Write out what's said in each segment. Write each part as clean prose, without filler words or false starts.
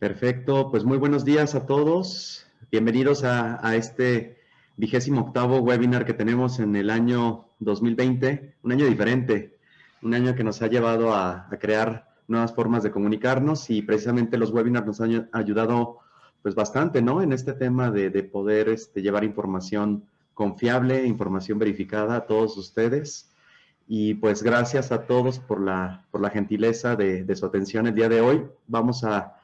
Perfecto, pues muy buenos días a todos. Bienvenidos a este 28º webinar que tenemos en el año 2020, un año diferente, un año que nos ha llevado a crear nuevas formas de comunicarnos y precisamente los webinars nos han ayudado pues bastante, ¿no? En este tema de poder llevar información confiable, información verificada a todos ustedes. Y pues gracias a todos por la gentileza de su atención el día de hoy. Vamos a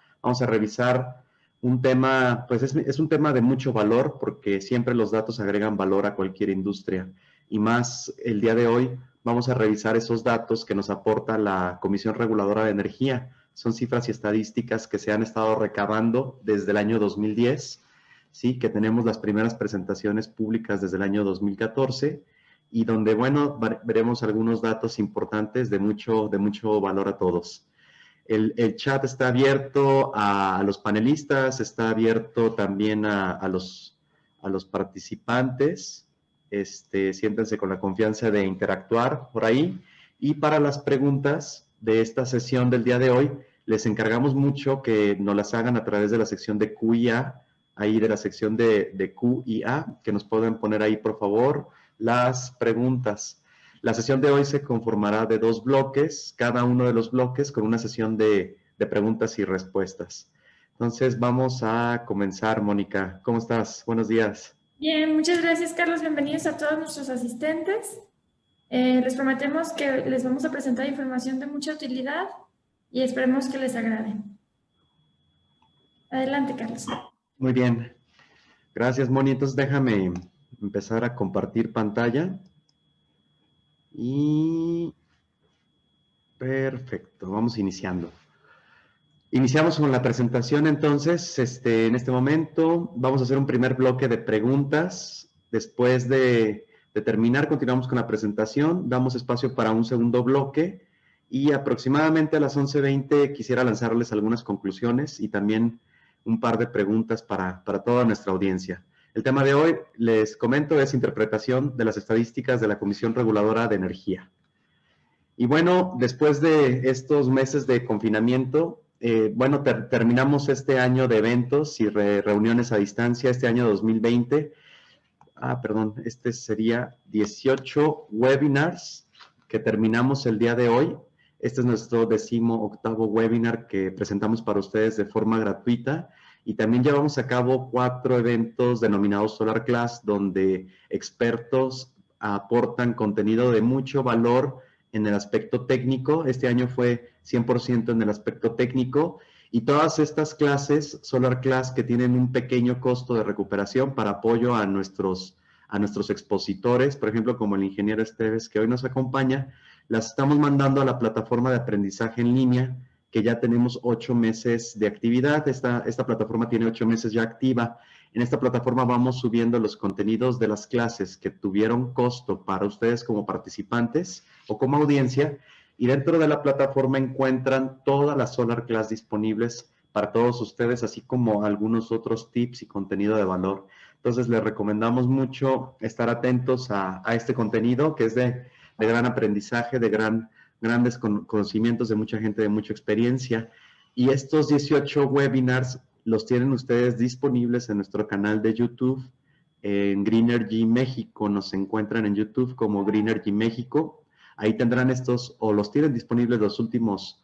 revisar un tema, pues es un tema de mucho valor porque siempre los datos agregan valor a cualquier industria. Y más el día de hoy vamos a revisar esos datos que nos aporta la Comisión Reguladora de Energía. Son cifras y estadísticas que se han estado recabando desde el año 2010, ¿sí? Que tenemos las primeras presentaciones públicas desde el año 2014 y donde, bueno, veremos algunos datos importantes de mucho valor a todos. El chat está abierto a los panelistas, está abierto también a los participantes. Siéntense con la confianza de interactuar por ahí. Y para las preguntas de esta sesión del día de hoy, les encargamos mucho que nos las hagan a través de la sección de Q&A, ahí de la sección de Q&A, que nos pueden poner ahí, por favor, las preguntas. La sesión de hoy se conformará de 2 bloques, cada uno de los bloques con una sesión de preguntas y respuestas. Entonces vamos a comenzar, Mónica. ¿Cómo estás? Buenos días. Bien, muchas gracias, Carlos. Bienvenidos a todos nuestros asistentes. Les prometemos que les vamos a presentar información de mucha utilidad y esperemos que les agrade. Adelante, Carlos. Muy bien. Gracias, Moni. Entonces déjame empezar a compartir pantalla. Y perfecto, vamos iniciando. Iniciamos con la presentación entonces. En este momento vamos a hacer un primer bloque de preguntas. Después de terminar, continuamos con la presentación. Damos espacio para un segundo bloque y aproximadamente a las 11:20 quisiera lanzarles algunas conclusiones y también un par de preguntas para toda nuestra audiencia. El tema de hoy, les comento, es interpretación de las estadísticas de la Comisión Reguladora de Energía. Y bueno, después de estos meses de confinamiento, bueno, terminamos este año de eventos y reuniones a distancia, este año 2020. Este sería 18 webinars que terminamos el día de hoy. Este es nuestro 18º webinar que presentamos para ustedes de forma gratuita. Y también llevamos a cabo 4 eventos denominados Solar Class, donde expertos aportan contenido de mucho valor en el aspecto técnico. Este año fue 100% en el aspecto técnico. Y todas estas clases, Solar Class, que tienen un pequeño costo de recuperación para apoyo a nuestros expositores, por ejemplo, como el ingeniero Esteves, que hoy nos acompaña, las estamos mandando a la plataforma de aprendizaje en línea, que ya tenemos 8 meses de actividad. Esta plataforma tiene 8 meses ya activa. En esta plataforma vamos subiendo los contenidos de las clases que tuvieron costo para ustedes como participantes o como audiencia, y dentro de la plataforma encuentran todas las Solar Class disponibles para todos ustedes, así como algunos otros tips y contenido de valor. Entonces, les recomendamos mucho estar atentos a este contenido, que es de gran aprendizaje, de grandes conocimientos de mucha gente, de mucha experiencia. Y estos 18 webinars los tienen ustedes disponibles en nuestro canal de YouTube, en Greenergy México. Nos encuentran en YouTube como Greenergy México. Ahí tendrán o los tienen disponibles los últimos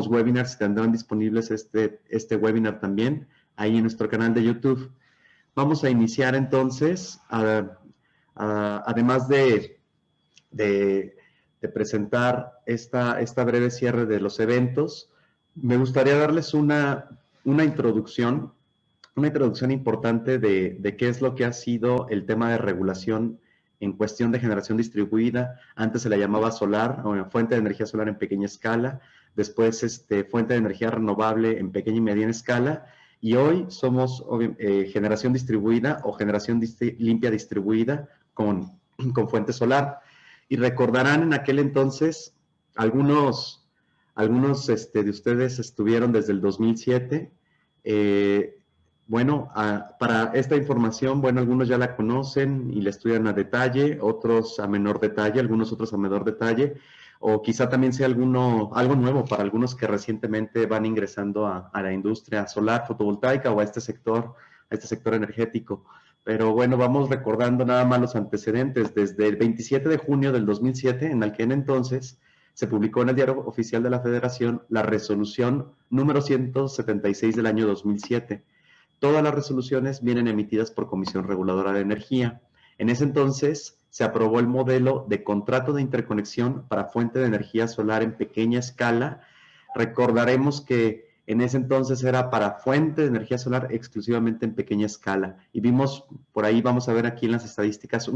webinars, tendrán disponibles este webinar también, ahí en nuestro canal de YouTube. Vamos a iniciar entonces, además de presentar esta breve cierre de los eventos, me gustaría darles una introducción importante de qué es lo que ha sido el tema de regulación en cuestión de generación distribuida. Antes se la llamaba solar, o fuente de energía solar en pequeña escala, después fuente de energía renovable en pequeña y mediana escala, y hoy somos generación distribuida o generación limpia distribuida con fuente solar. Y recordarán en aquel entonces, algunos de ustedes estuvieron desde el 2007. Bueno, para esta información, bueno, algunos ya la conocen y la estudian a detalle, otros a menor detalle, algunos otros a menor detalle. o quizá también sea algo nuevo para algunos que recientemente van ingresando a la industria solar, fotovoltaica o a este sector energético. Pero bueno, vamos recordando nada más los antecedentes. Desde el 27 de junio del 2007, en aquel entonces, se publicó en el Diario Oficial de la Federación la resolución número 176 del año 2007. Todas las resoluciones vienen emitidas por Comisión Reguladora de Energía. En ese entonces se aprobó el modelo de contrato de interconexión para fuente de energía solar en pequeña escala. Recordaremos que en ese entonces era para fuente de energía solar exclusivamente en pequeña escala. Y vimos, por ahí vamos a ver aquí en las estadísticas,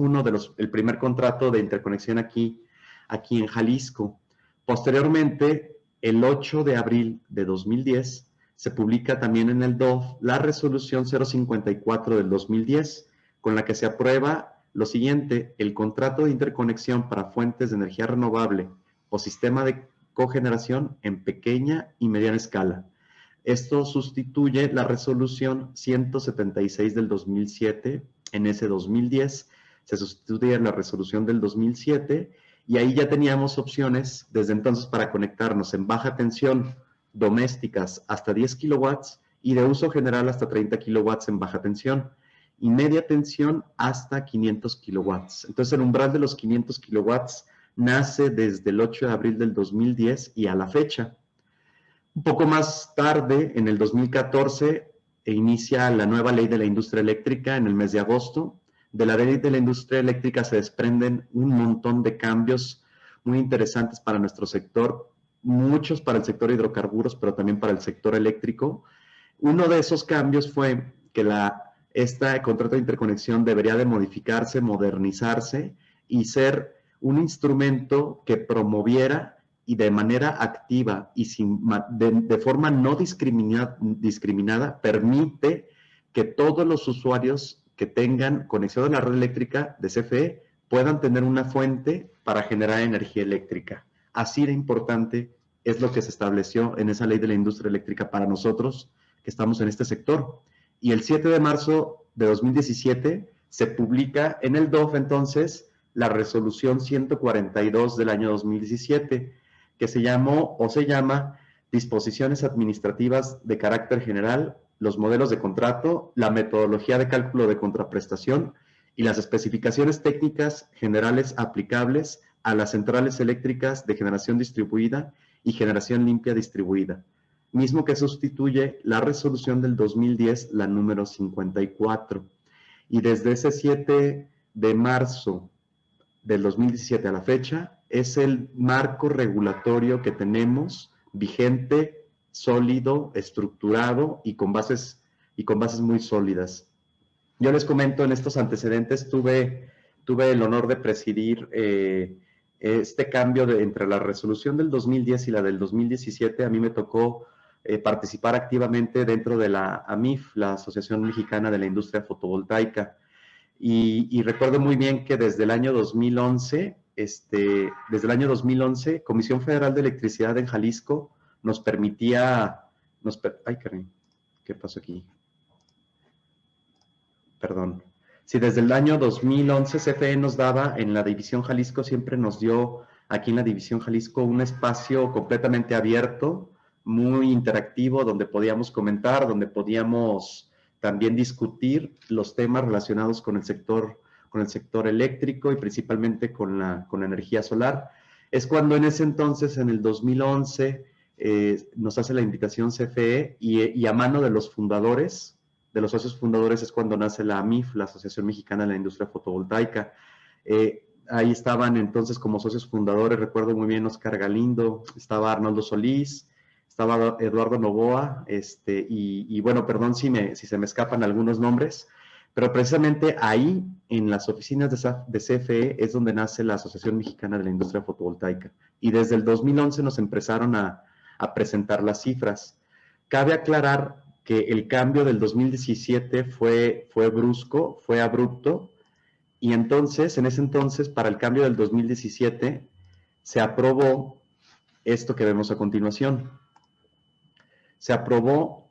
el primer contrato de interconexión aquí en Jalisco. Posteriormente, el 8 de abril de 2010, se publica también en el DOF la resolución 054 del 2010, con la que se aprueba lo siguiente: el contrato de interconexión para fuentes de energía renovable o sistema de cogeneración en pequeña y mediana escala. Esto sustituye la resolución 176 del 2007. En ese 2010 se sustituye la resolución del 2007 y ahí ya teníamos opciones desde entonces para conectarnos en baja tensión domésticas hasta 10 kilowatts y de uso general hasta 30 kilowatts en baja tensión y media tensión hasta 500 kilowatts. Entonces el umbral de los 500 kilowatts nace desde el 8 de abril del 2010 y a la fecha. Un poco más tarde, en el 2014, inicia la nueva ley de la industria eléctrica en el mes de agosto. De la ley de la industria eléctrica se desprenden un montón de cambios muy interesantes para nuestro sector, muchos para el sector hidrocarburos, pero también para el sector eléctrico. Uno de esos cambios fue que este contrato de interconexión debería de modificarse, modernizarse y ser un instrumento que promoviera y de manera activa y de forma no discriminada permite que todos los usuarios que tengan conexión a la red eléctrica de CFE puedan tener una fuente para generar energía eléctrica. Así de importante es lo que se estableció en esa ley de la industria eléctrica para nosotros que estamos en este sector. Y el 7 de marzo de 2017 se publica en el DOF entonces la resolución 142 del año 2017, que se llama Disposiciones Administrativas de Carácter General, los modelos de contrato, la metodología de cálculo de contraprestación y las especificaciones técnicas generales aplicables a las centrales eléctricas de generación distribuida y generación limpia distribuida, mismo que sustituye la resolución del 2010, la número 54. Y desde ese 7 de marzo del 2017 a la fecha, es el marco regulatorio que tenemos vigente, sólido, estructurado y con bases muy sólidas. Yo les comento, en estos antecedentes tuve el honor de presidir este cambio entre la resolución del 2010 y la del 2017. A mí me tocó participar activamente dentro de la AMIF, la Asociación Mexicana de la Industria Fotovoltaica. Y recuerdo muy bien que desde el año 2011, Comisión Federal de Electricidad en Jalisco nos permitía, ¿qué pasó aquí? Perdón. Sí, desde el año 2011 CFE nos daba, en la División Jalisco, siempre nos dio aquí en la División Jalisco un espacio completamente abierto, muy interactivo, donde podíamos comentar, donde podíamos también discutir los temas relacionados con el sector eléctrico y principalmente con la energía solar. Es cuando en ese entonces, en el 2011, nos hace la invitación CFE y a mano de los fundadores, de los socios fundadores, es cuando nace la AMIF, la Asociación Mexicana de la Industria Fotovoltaica. Ahí estaban entonces como socios fundadores, recuerdo muy bien, Oscar Galindo, estaba Arnoldo Solís, estaba Eduardo Novoa, y bueno, perdón si se me escapan algunos nombres, pero precisamente ahí, en las oficinas de CFE, es donde nace la Asociación Mexicana de la Industria Fotovoltaica. Y desde el 2011 nos empezaron a presentar las cifras. Cabe aclarar que el cambio del 2017 fue brusco, fue abrupto, y entonces, en ese entonces, para el cambio del 2017, se aprobó esto que vemos a continuación. Se aprobó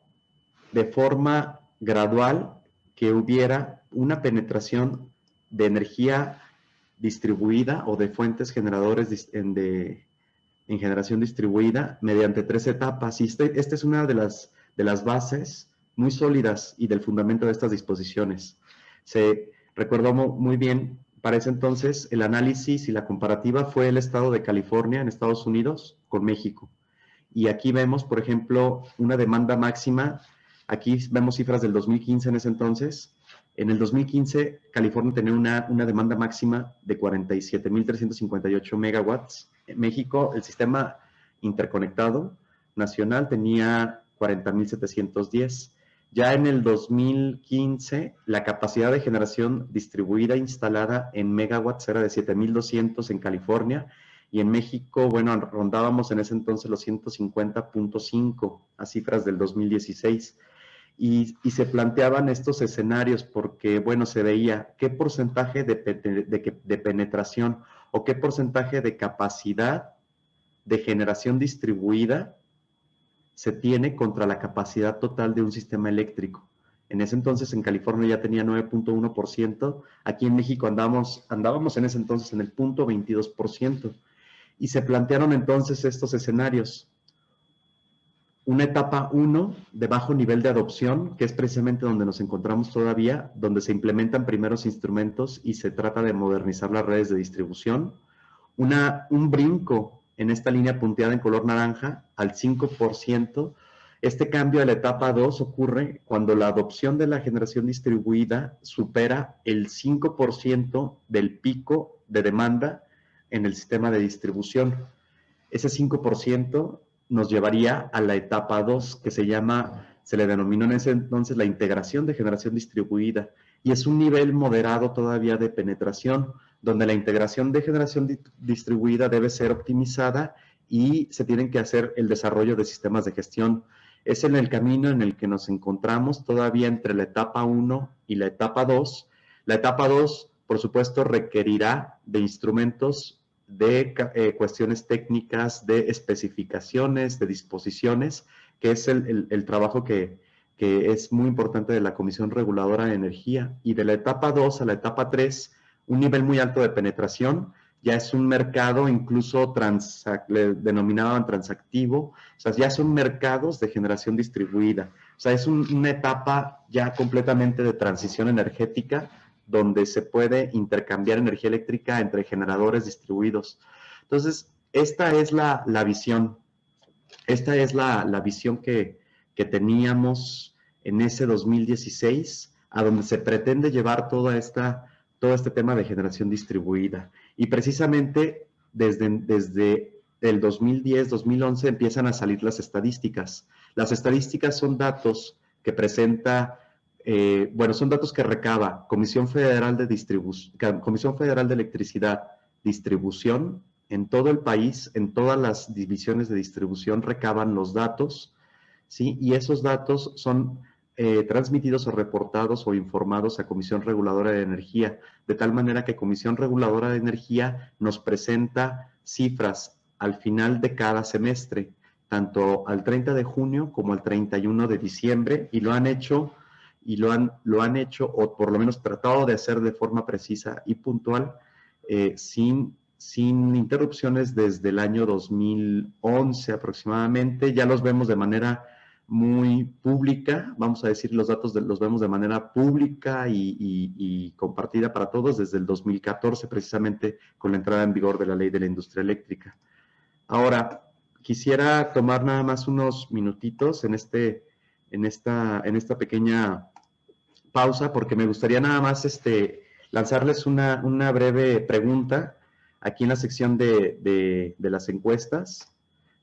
de forma gradual que hubiera una penetración de energía distribuida o de fuentes generadores de en generación distribuida mediante 3 etapas. Y esta es una de las bases muy sólidas y del fundamento de estas disposiciones. Se recordó muy bien, para ese entonces, el análisis y la comparativa fue el estado de California en Estados Unidos con México. Y aquí vemos, por ejemplo, una demanda máxima. Aquí vemos cifras del 2015 en ese entonces. En el 2015, California tenía una demanda máxima de 47.358 megawatts. En México, el sistema interconectado nacional tenía 40.710. Ya en el 2015, la capacidad de generación distribuida instalada en megawatts era de 7.200 en California, y en México, bueno, rondábamos en ese entonces los 150.5 a cifras del 2016. Y se planteaban estos escenarios porque, bueno, se veía qué porcentaje de penetración o qué porcentaje de capacidad de generación distribuida se tiene contra la capacidad total de un sistema eléctrico. En ese entonces en California ya tenía 9.1%, aquí en México andábamos en ese entonces en el 0.22%. Y se plantearon entonces estos escenarios. Una etapa 1 de bajo nivel de adopción, que es precisamente donde nos encontramos todavía, donde se implementan primeros instrumentos y se trata de modernizar las redes de distribución. Un brinco en esta línea punteada en color naranja al 5%. Este cambio a la etapa 2 ocurre cuando la adopción de la generación distribuida supera el 5% del pico de demanda en el sistema de distribución. Ese 5% nos llevaría a la etapa 2, que se le denominó en ese entonces la integración de generación distribuida, y es un nivel moderado todavía de penetración, donde la integración de generación distribuida debe ser optimizada y se tienen que hacer el desarrollo de sistemas de gestión. Es en el camino en el que nos encontramos todavía entre la etapa 1 y la etapa 2. La etapa 2, por supuesto, requerirá de instrumentos, de cuestiones técnicas, de especificaciones, de disposiciones, que es el trabajo que es muy importante de la Comisión Reguladora de Energía. Y de la etapa 2 a la etapa 3, un nivel muy alto de penetración, ya es un mercado incluso le denominaban transactivo, o sea, ya son mercados de generación distribuida. O sea, es una etapa ya completamente de transición energética, donde se puede intercambiar energía eléctrica entre generadores distribuidos. Entonces, esta es la visión. Esta es la visión que teníamos en ese 2016, a donde se pretende llevar todo este tema de generación distribuida. Y precisamente desde el 2010, 2011 empiezan a salir las estadísticas. Las estadísticas son datos que presenta, son datos que recaba Comisión Federal de Electricidad, Distribución, en todo el país, en todas las divisiones de distribución recaban los datos, ¿sí? Y esos datos son transmitidos o reportados o informados a Comisión Reguladora de Energía, de tal manera que Comisión Reguladora de Energía nos presenta cifras al final de cada semestre, tanto al 30 de junio como al 31 de diciembre, y lo han hecho, o por lo menos tratado de hacer de forma precisa y puntual, sin interrupciones desde el año 2011 aproximadamente. Ya los vemos de manera muy pública, vamos a decir, los datos los vemos de manera pública y compartida para todos desde el 2014, precisamente con la entrada en vigor de la Ley de la Industria Eléctrica. Ahora, quisiera tomar nada más unos minutitos en esta pequeña pausa, porque me gustaría nada más lanzarles una breve pregunta aquí en la sección de las encuestas.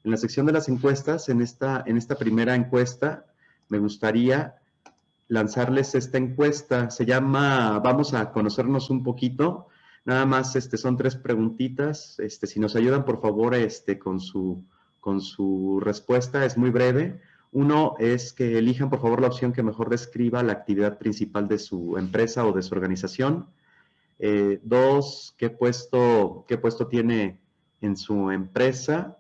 En la sección de las encuestas, en esta primera encuesta, me gustaría lanzarles esta encuesta. Se llama Vamos a conocernos un poquito. Nada más son 3 preguntitas. Si nos ayudan, por favor, con su respuesta, es muy breve. Uno es que elijan, por favor, la opción que mejor describa la actividad principal de su empresa o de su organización. 2, ¿qué puesto tiene en su empresa?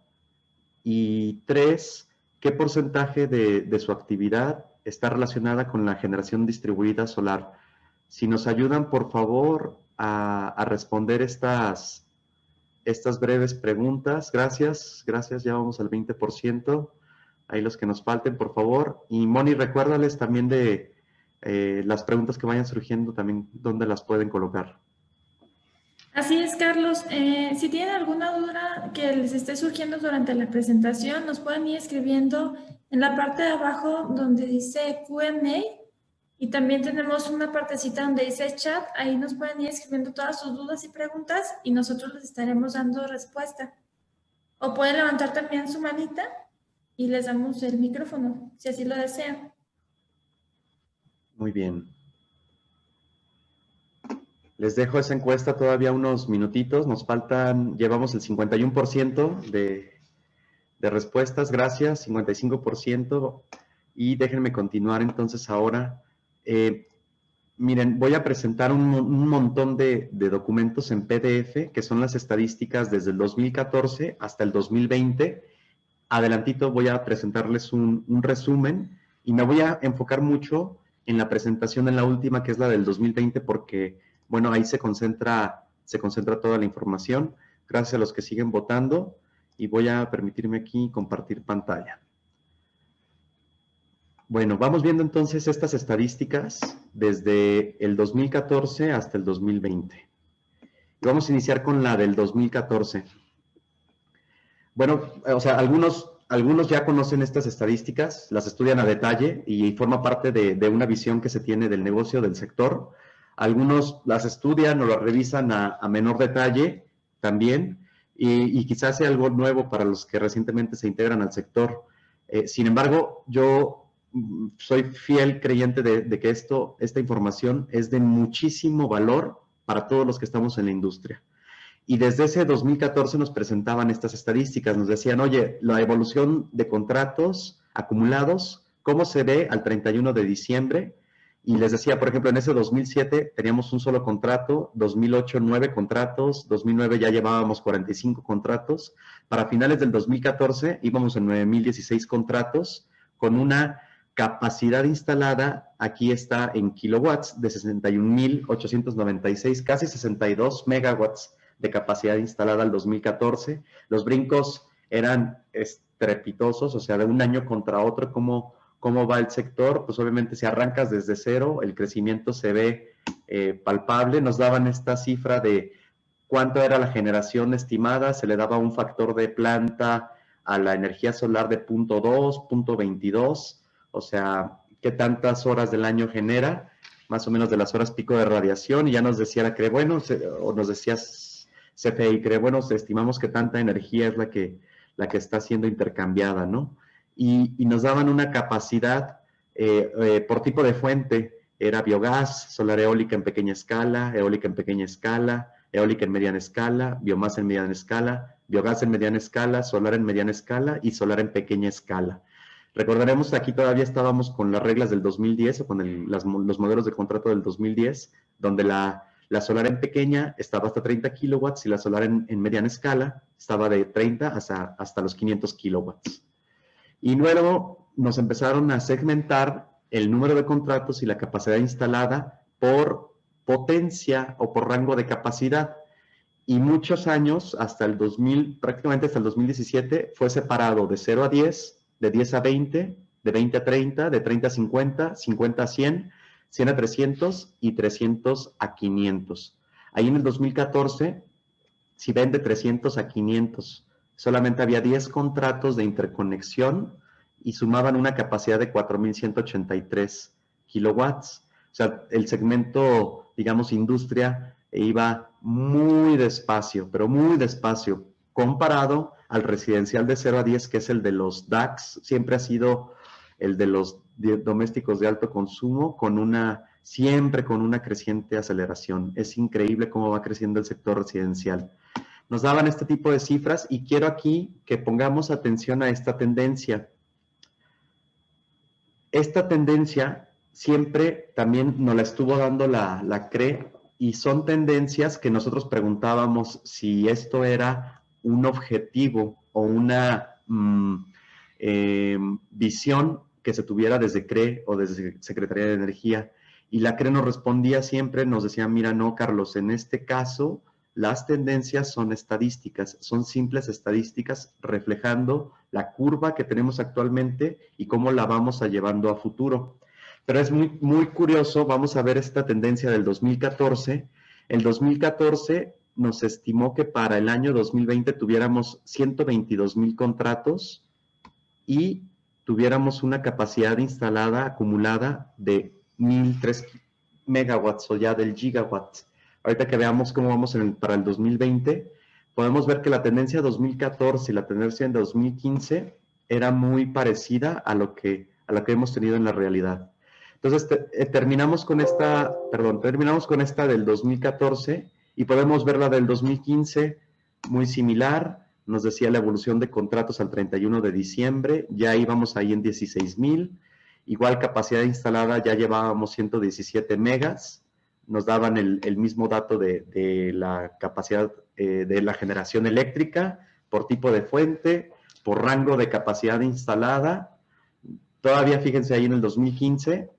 Y 3, ¿qué porcentaje de su actividad está relacionada con la generación distribuida solar? Si nos ayudan, por favor, a responder estas estas breves preguntas. Gracias, gracias, ya vamos al 20%. Ahí los que nos falten, por favor. Y Moni, recuérdales también de las preguntas que vayan surgiendo, también dónde las pueden colocar. Así es, Carlos. Si tienen alguna duda que les esté surgiendo durante la presentación, nos pueden ir escribiendo en la parte de abajo donde dice Q&A, y también tenemos una partecita donde dice chat. Ahí nos pueden ir escribiendo todas sus dudas y preguntas y nosotros les estaremos dando respuesta. O pueden levantar también su manita y les damos el micrófono, si así lo desean. Muy bien. Les dejo esa encuesta todavía unos minutitos. Nos faltan, llevamos el 51% de respuestas. Gracias, 55%. Y déjenme continuar entonces ahora. Miren, voy a presentar un montón de documentos en PDF, que son las estadísticas desde el 2014 hasta el 2020. Adelantito voy a presentarles un resumen y me voy a enfocar mucho en la presentación en la última, que es la del 2020, porque, bueno, ahí se concentra toda la información. Gracias a los que siguen votando y voy a permitirme aquí compartir pantalla. Bueno, vamos viendo entonces estas estadísticas desde el 2014 hasta el 2020. Y vamos a iniciar con la del 2014. Bueno, o sea, algunos ya conocen estas estadísticas, las estudian a detalle y forma parte de una visión que se tiene del negocio, del sector. Algunos las estudian o las revisan a menor detalle también, y quizás sea algo nuevo para los que recientemente se integran al sector. Sin embargo, yo soy fiel creyente de que esta información es de muchísimo valor para todos los que estamos en la industria. Y desde ese 2014 nos presentaban estas estadísticas, nos decían, oye, la evolución de contratos acumulados, ¿cómo se ve al 31 de diciembre? Y les decía, por ejemplo, en ese 2007 teníamos un solo contrato, 2008 9 contratos, 2009 ya llevábamos 45 contratos, para finales del 2014 íbamos en 9,016 contratos, con una capacidad instalada, aquí está en kilowatts, de 61,896, casi 62 megawatts de capacidad instalada al 2014. Los brincos eran estrepitosos, o sea, de un año contra otro, ¿cómo va el sector? Pues obviamente si arrancas desde cero, el crecimiento se ve palpable. Nos daban esta cifra de cuánto era la generación estimada, se le daba un factor de planta a la energía solar de 0.2, 0.22, o sea, qué tantas horas del año genera, más o menos de las horas pico de radiación, y ya nos decía que, bueno, o nos decías CFE, cree, bueno, estimamos que tanta energía es la que está siendo intercambiada, ¿no? Y nos daban una capacidad por tipo de fuente, era biogás, solar eólica en pequeña escala, eólica en pequeña escala, eólica en mediana escala, biomasa en mediana escala, biogás en mediana escala, solar en mediana escala y solar en pequeña escala. Recordaremos que aquí todavía estábamos con las reglas del 2010 o con los modelos de contrato del 2010, donde la solar en pequeña estaba hasta 30 kilowatts y la solar en mediana escala estaba de 30 hasta los 500 kilowatts. Y luego nos empezaron a segmentar el número de contratos y la capacidad instalada por potencia o por rango de capacidad. Y muchos años, hasta el 2000, prácticamente hasta el 2017, fue separado de 0 a 10, de 10 a 20, de 20 a 30, de 30 a 50, 50 a 100, 100 a 300 y 300 a 500. Ahí en el 2014, si ven de 300 a 500, solamente había 10 contratos de interconexión y sumaban una capacidad de 4,183 kilowatts. O sea, el segmento, digamos, industria, iba muy despacio, pero muy despacio, comparado al residencial de 0 a 10, que es el de los DAX, siempre ha sido el de los domésticos de alto consumo, siempre con una creciente aceleración. Es increíble cómo va creciendo el sector residencial. Nos daban este tipo de cifras y quiero aquí que pongamos atención a esta tendencia. Esta tendencia siempre también nos la estuvo dando la CRE, y son tendencias que nosotros preguntábamos si esto era un objetivo o una visión que se tuviera desde CRE o desde Secretaría de Energía. Y la CRE nos respondía siempre, nos decía, mira, no, Carlos, en este caso las tendencias son estadísticas, son simples estadísticas reflejando la curva que tenemos actualmente y cómo la vamos a llevando a futuro. Pero es muy, muy curioso, vamos a ver esta tendencia del 2014. El 2014 nos estimó que para el año 2020 tuviéramos 122,000 contratos y tuviéramos una capacidad instalada acumulada de 1,003 megawatts o ya del gigawatt. Ahorita que veamos cómo vamos para el 2020, podemos ver que la tendencia 2014 y la tendencia en 2015 era muy parecida a lo que hemos tenido en la realidad. Entonces, terminamos con esta del 2014 y podemos ver la del 2015 muy similar. Nos decía la evolución de contratos al 31 de diciembre, ya íbamos ahí en 16,000. Igual capacidad instalada, ya llevábamos 117 megas. Nos daban el mismo dato de la capacidad de la generación eléctrica por tipo de fuente, por rango de capacidad instalada. Todavía fíjense ahí en el 2015,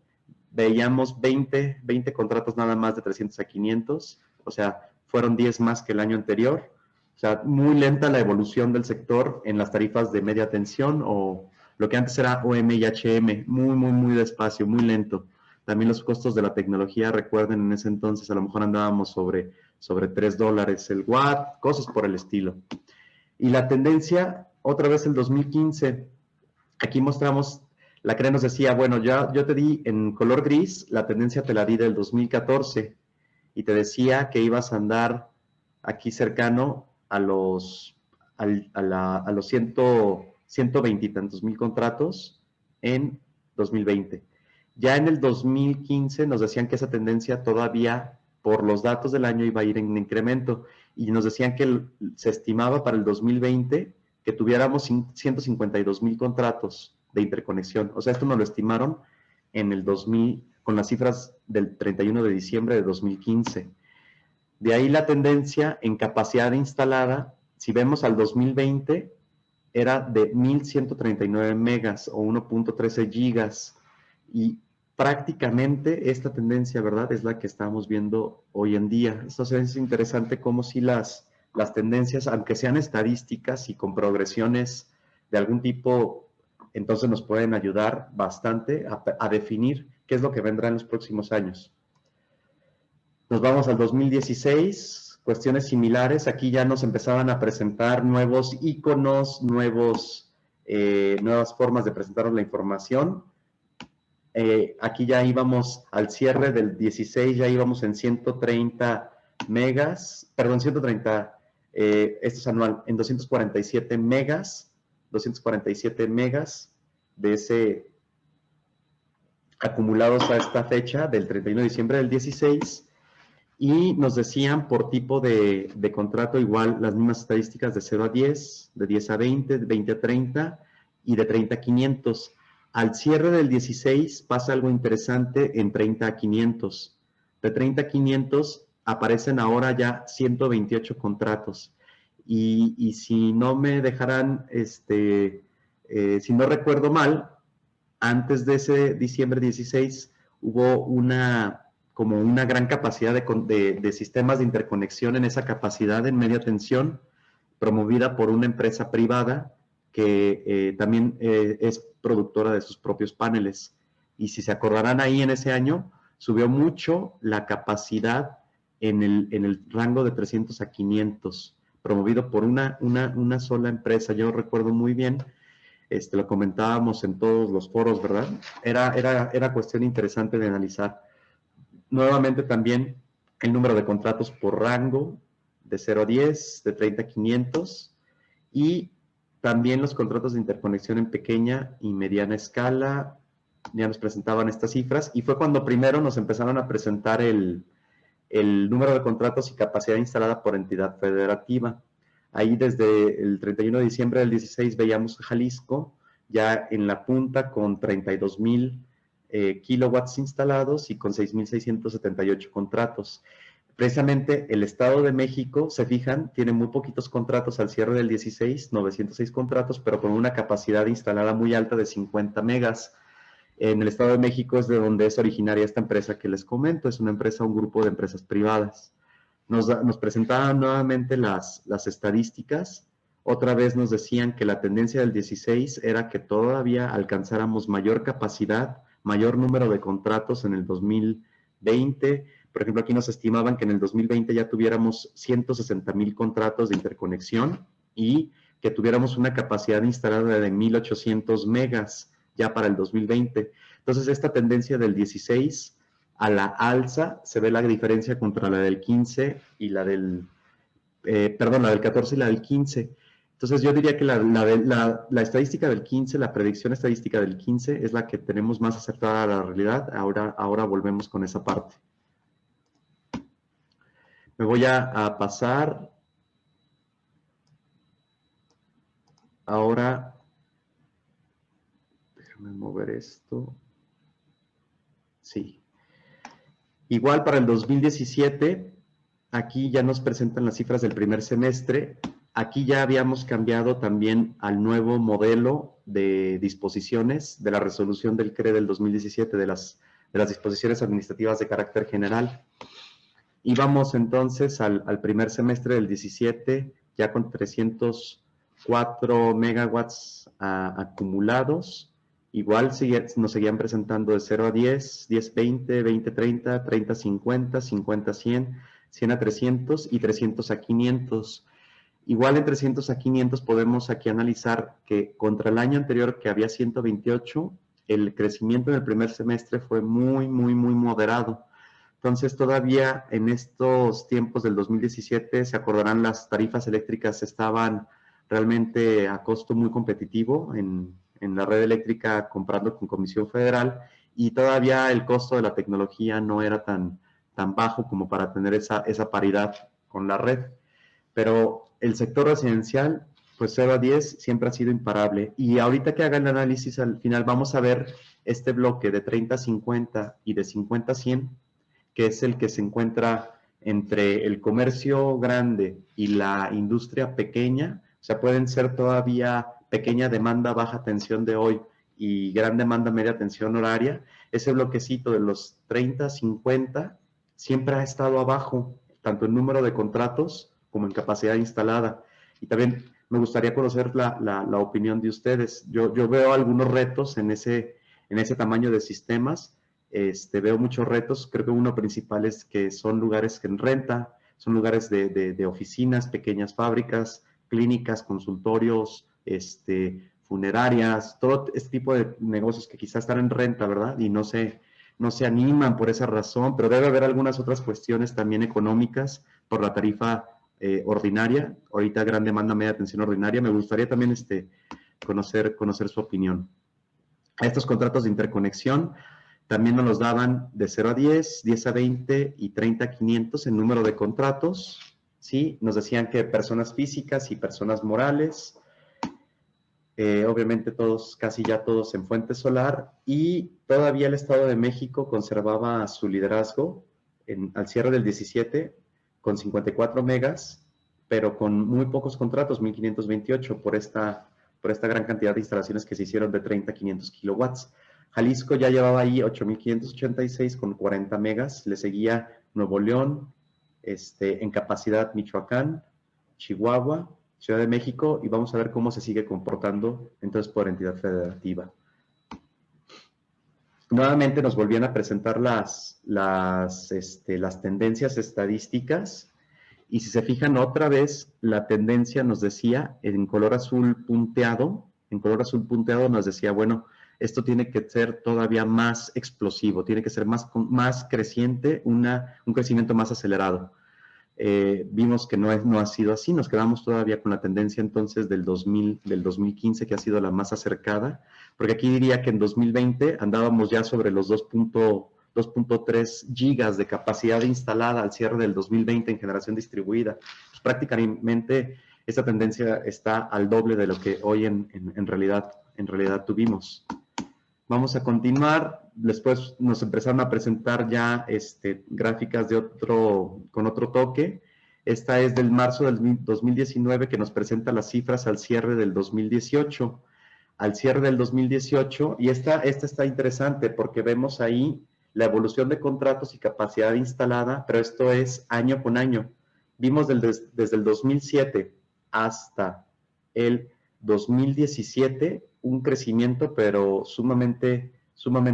veíamos 20 contratos nada más de 300 a 500, o sea, fueron 10 más que el año anterior. O sea, muy lenta la evolución del sector en las tarifas de media tensión o lo que antes era OM y HM, muy, muy, muy despacio, muy lento. También los costos de la tecnología, recuerden, en ese entonces a lo mejor andábamos sobre $3 el watt, cosas por el estilo. Y la tendencia, otra vez el 2015, aquí mostramos, la CRE nos decía, bueno, yo te di en color gris, la tendencia te la di del 2014, y te decía que ibas a andar aquí cercano a los 120 y tantos mil contratos en 2020. Ya en el 2015 nos decían que esa tendencia todavía, por los datos del año, iba a ir en incremento, y nos decían que se estimaba para el 2020 que tuviéramos 152,000 contratos de interconexión. O sea, esto nos lo estimaron en el 2000, con las cifras del 31 de diciembre de 2015. De ahí la tendencia en capacidad instalada, si vemos al 2020, era de 1,139 megas o 1.13 gigas. Y prácticamente esta tendencia, ¿verdad?, es la que estamos viendo hoy en día. Entonces es interesante cómo si las tendencias, aunque sean estadísticas y con progresiones de algún tipo, entonces nos pueden ayudar bastante a definir qué es lo que vendrá en los próximos años. Nos vamos al 2016, cuestiones similares. Aquí ya nos empezaban a presentar nuevos iconos, nuevas formas de presentarnos la información. Aquí ya íbamos al cierre del 16, ya íbamos en 130 megas, perdón, 130, esto es anual, en 247 megas de ese acumulados a esta fecha del 31 de diciembre del 16, y nos decían por tipo de contrato igual las mismas estadísticas de 0 a 10, de 10 a 20, de 20 a 30 y de 30 a 500. Al cierre del 16 pasa algo interesante en 30 a 500. De 30 a 500 aparecen ahora ya 128 contratos. Y si no me dejarán, si no recuerdo mal, antes de ese diciembre 16 hubo como una gran capacidad de sistemas de interconexión en esa capacidad en media tensión, promovida por una empresa privada que también es productora de sus propios paneles. Y si se acordarán, ahí en ese año subió mucho la capacidad en el rango de 300 a 500, promovido por una sola empresa. Yo recuerdo muy bien, lo comentábamos en todos los foros, ¿verdad? Era cuestión interesante de analizar. Nuevamente también el número de contratos por rango, de 0 a 10, de 30 a 500, y también los contratos de interconexión en pequeña y mediana escala. Ya nos presentaban estas cifras, y fue cuando primero nos empezaron a presentar el número de contratos y capacidad instalada por entidad federativa. Ahí desde el 31 de diciembre del 16 veíamos Jalisco ya en la punta con 32,000 kilowatts instalados y con 6,678 contratos. Precisamente el Estado de México, se fijan, tiene muy poquitos contratos al cierre del 16, 906 contratos, pero con una capacidad instalada muy alta de 50 megas. En el Estado de México es de donde es originaria esta empresa que les comento, es una empresa, un grupo de empresas privadas. nos presentaban nuevamente las estadísticas. Otra vez nos decían que la tendencia del 16 era que todavía alcanzáramos mayor capacidad, mayor número de contratos en el 2020. Por ejemplo, aquí nos estimaban que en el 2020 ya tuviéramos 160,000 contratos de interconexión y que tuviéramos una capacidad instalada de 1,800 megas ya para el 2020. Entonces, esta tendencia del 16 a la alza, se ve la diferencia contra la del 15 y la del, la del 14 y la del 15. Entonces yo diría que la estadística del 15, la predicción estadística del 15 es la que tenemos más acertada a la realidad. Ahora volvemos con esa parte. Me voy a pasar ahora, déjame mover esto. Sí. Igual para el 2017, aquí ya nos presentan las cifras del primer semestre. Aquí ya habíamos cambiado también al nuevo modelo de disposiciones de la resolución del CRE del 2017, de las disposiciones administrativas de carácter general. Y vamos entonces al primer semestre del 17, ya con 304 megawatts acumulados. Igual nos seguían presentando de 0 a 10, 10-20, 20-30, 30-50, 50-100, 100 a 300 y 300 a 500. Igual en 300 a 500 podemos aquí analizar que contra el año anterior, que había 128, el crecimiento en el primer semestre fue muy moderado. Entonces, todavía en estos tiempos del 2017, se acordarán, las tarifas eléctricas estaban realmente a costo muy competitivo en la red eléctrica, comprando con Comisión Federal, y todavía el costo de la tecnología no era tan bajo como para tener esa paridad con la red. Pero el sector residencial, pues 0 a 10 siempre ha sido imparable. Y ahorita que haga el análisis, al final vamos a ver este bloque de 30 a 50 y de 50 a 100, que es el que se encuentra entre el comercio grande y la industria pequeña. O sea, pueden ser todavía pequeña demanda, baja tensión de hoy y gran demanda, media tensión horaria. Ese bloquecito de los 30 a 50 siempre ha estado abajo, tanto en número de contratos como en capacidad instalada. Y también me gustaría conocer la opinión de ustedes. Yo veo algunos retos en ese tamaño de sistemas. Veo muchos retos. Creo que uno principal es que son lugares en renta, son lugares de oficinas, pequeñas fábricas, clínicas, consultorios, funerarias, todo este tipo de negocios que quizás están en renta, ¿verdad? Y no se animan por esa razón, pero debe haber algunas otras cuestiones también económicas por la tarifa ordinaria. Ahorita gran demanda, media tensión ordinaria. Me gustaría también conocer su opinión. A estos contratos de interconexión también nos los daban de 0 a 10, 10 a 20 y 30 a 500 en número de contratos. ¿Sí? Nos decían que personas físicas y personas morales, obviamente casi ya todos en fuente solar, y todavía el Estado de México conservaba su liderazgo al cierre del 17 con 54 megas, pero con muy pocos contratos, 1,528 por esta gran cantidad de instalaciones que se hicieron de 30 a 500 kilowatts. Jalisco ya llevaba ahí 8,586 con 40 megas, le seguía Nuevo León, en capacidad Michoacán, Chihuahua, Ciudad de México, y vamos a ver cómo se sigue comportando entonces por entidad federativa. Nuevamente nos volvían a presentar las tendencias estadísticas, y si se fijan otra vez, la tendencia nos decía en color azul punteado, nos decía, bueno, esto tiene que ser todavía más explosivo, tiene que ser más creciente, un crecimiento más acelerado. Vimos que no ha sido así, nos quedamos todavía con la tendencia entonces del 2015, que ha sido la más acercada, porque aquí diría que en 2020 andábamos ya sobre los 2.3 gigas de capacidad instalada al cierre del 2020 en generación distribuida. Pues prácticamente esta tendencia está al doble de lo que hoy en realidad tuvimos. Vamos a continuar. Después nos empezaron a presentar ya gráficas con otro toque. Esta es del marzo del 2019, que nos presenta las cifras al cierre del 2018. Al cierre del 2018, y esta está interesante porque vemos ahí la evolución de contratos y capacidad instalada, pero esto es año con año. Vimos desde el 2007 hasta el 2017 un crecimiento, pero sumamente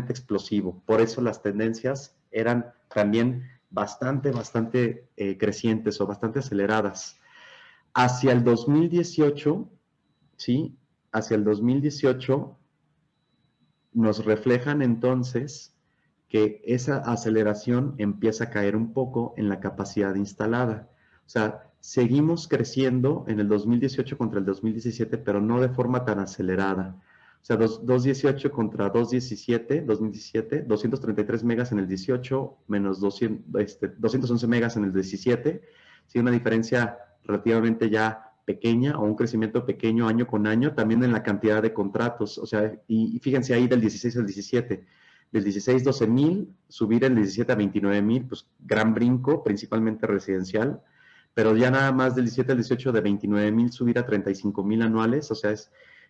explosivo. Por eso las tendencias eran también bastante crecientes o bastante aceleradas. Hacia el 2018, ¿sí? Hacia el 2018 nos reflejan entonces que esa aceleración empieza a caer un poco en la capacidad instalada. O sea, seguimos creciendo en el 2018 contra el 2017, pero no de forma tan acelerada. O sea, 218 contra 2017, 233 megas en el 18, menos 211 megas en el 17. Sí, una diferencia relativamente ya pequeña o un crecimiento pequeño año con año, también en la cantidad de contratos. O sea, y fíjense ahí del 16 al 17. Del 16, 12,000, subir el 17 a 29,000, pues gran brinco, principalmente residencial, pero ya nada más del 17 al 18 de 29,000 subir a 35,000 anuales, o sea,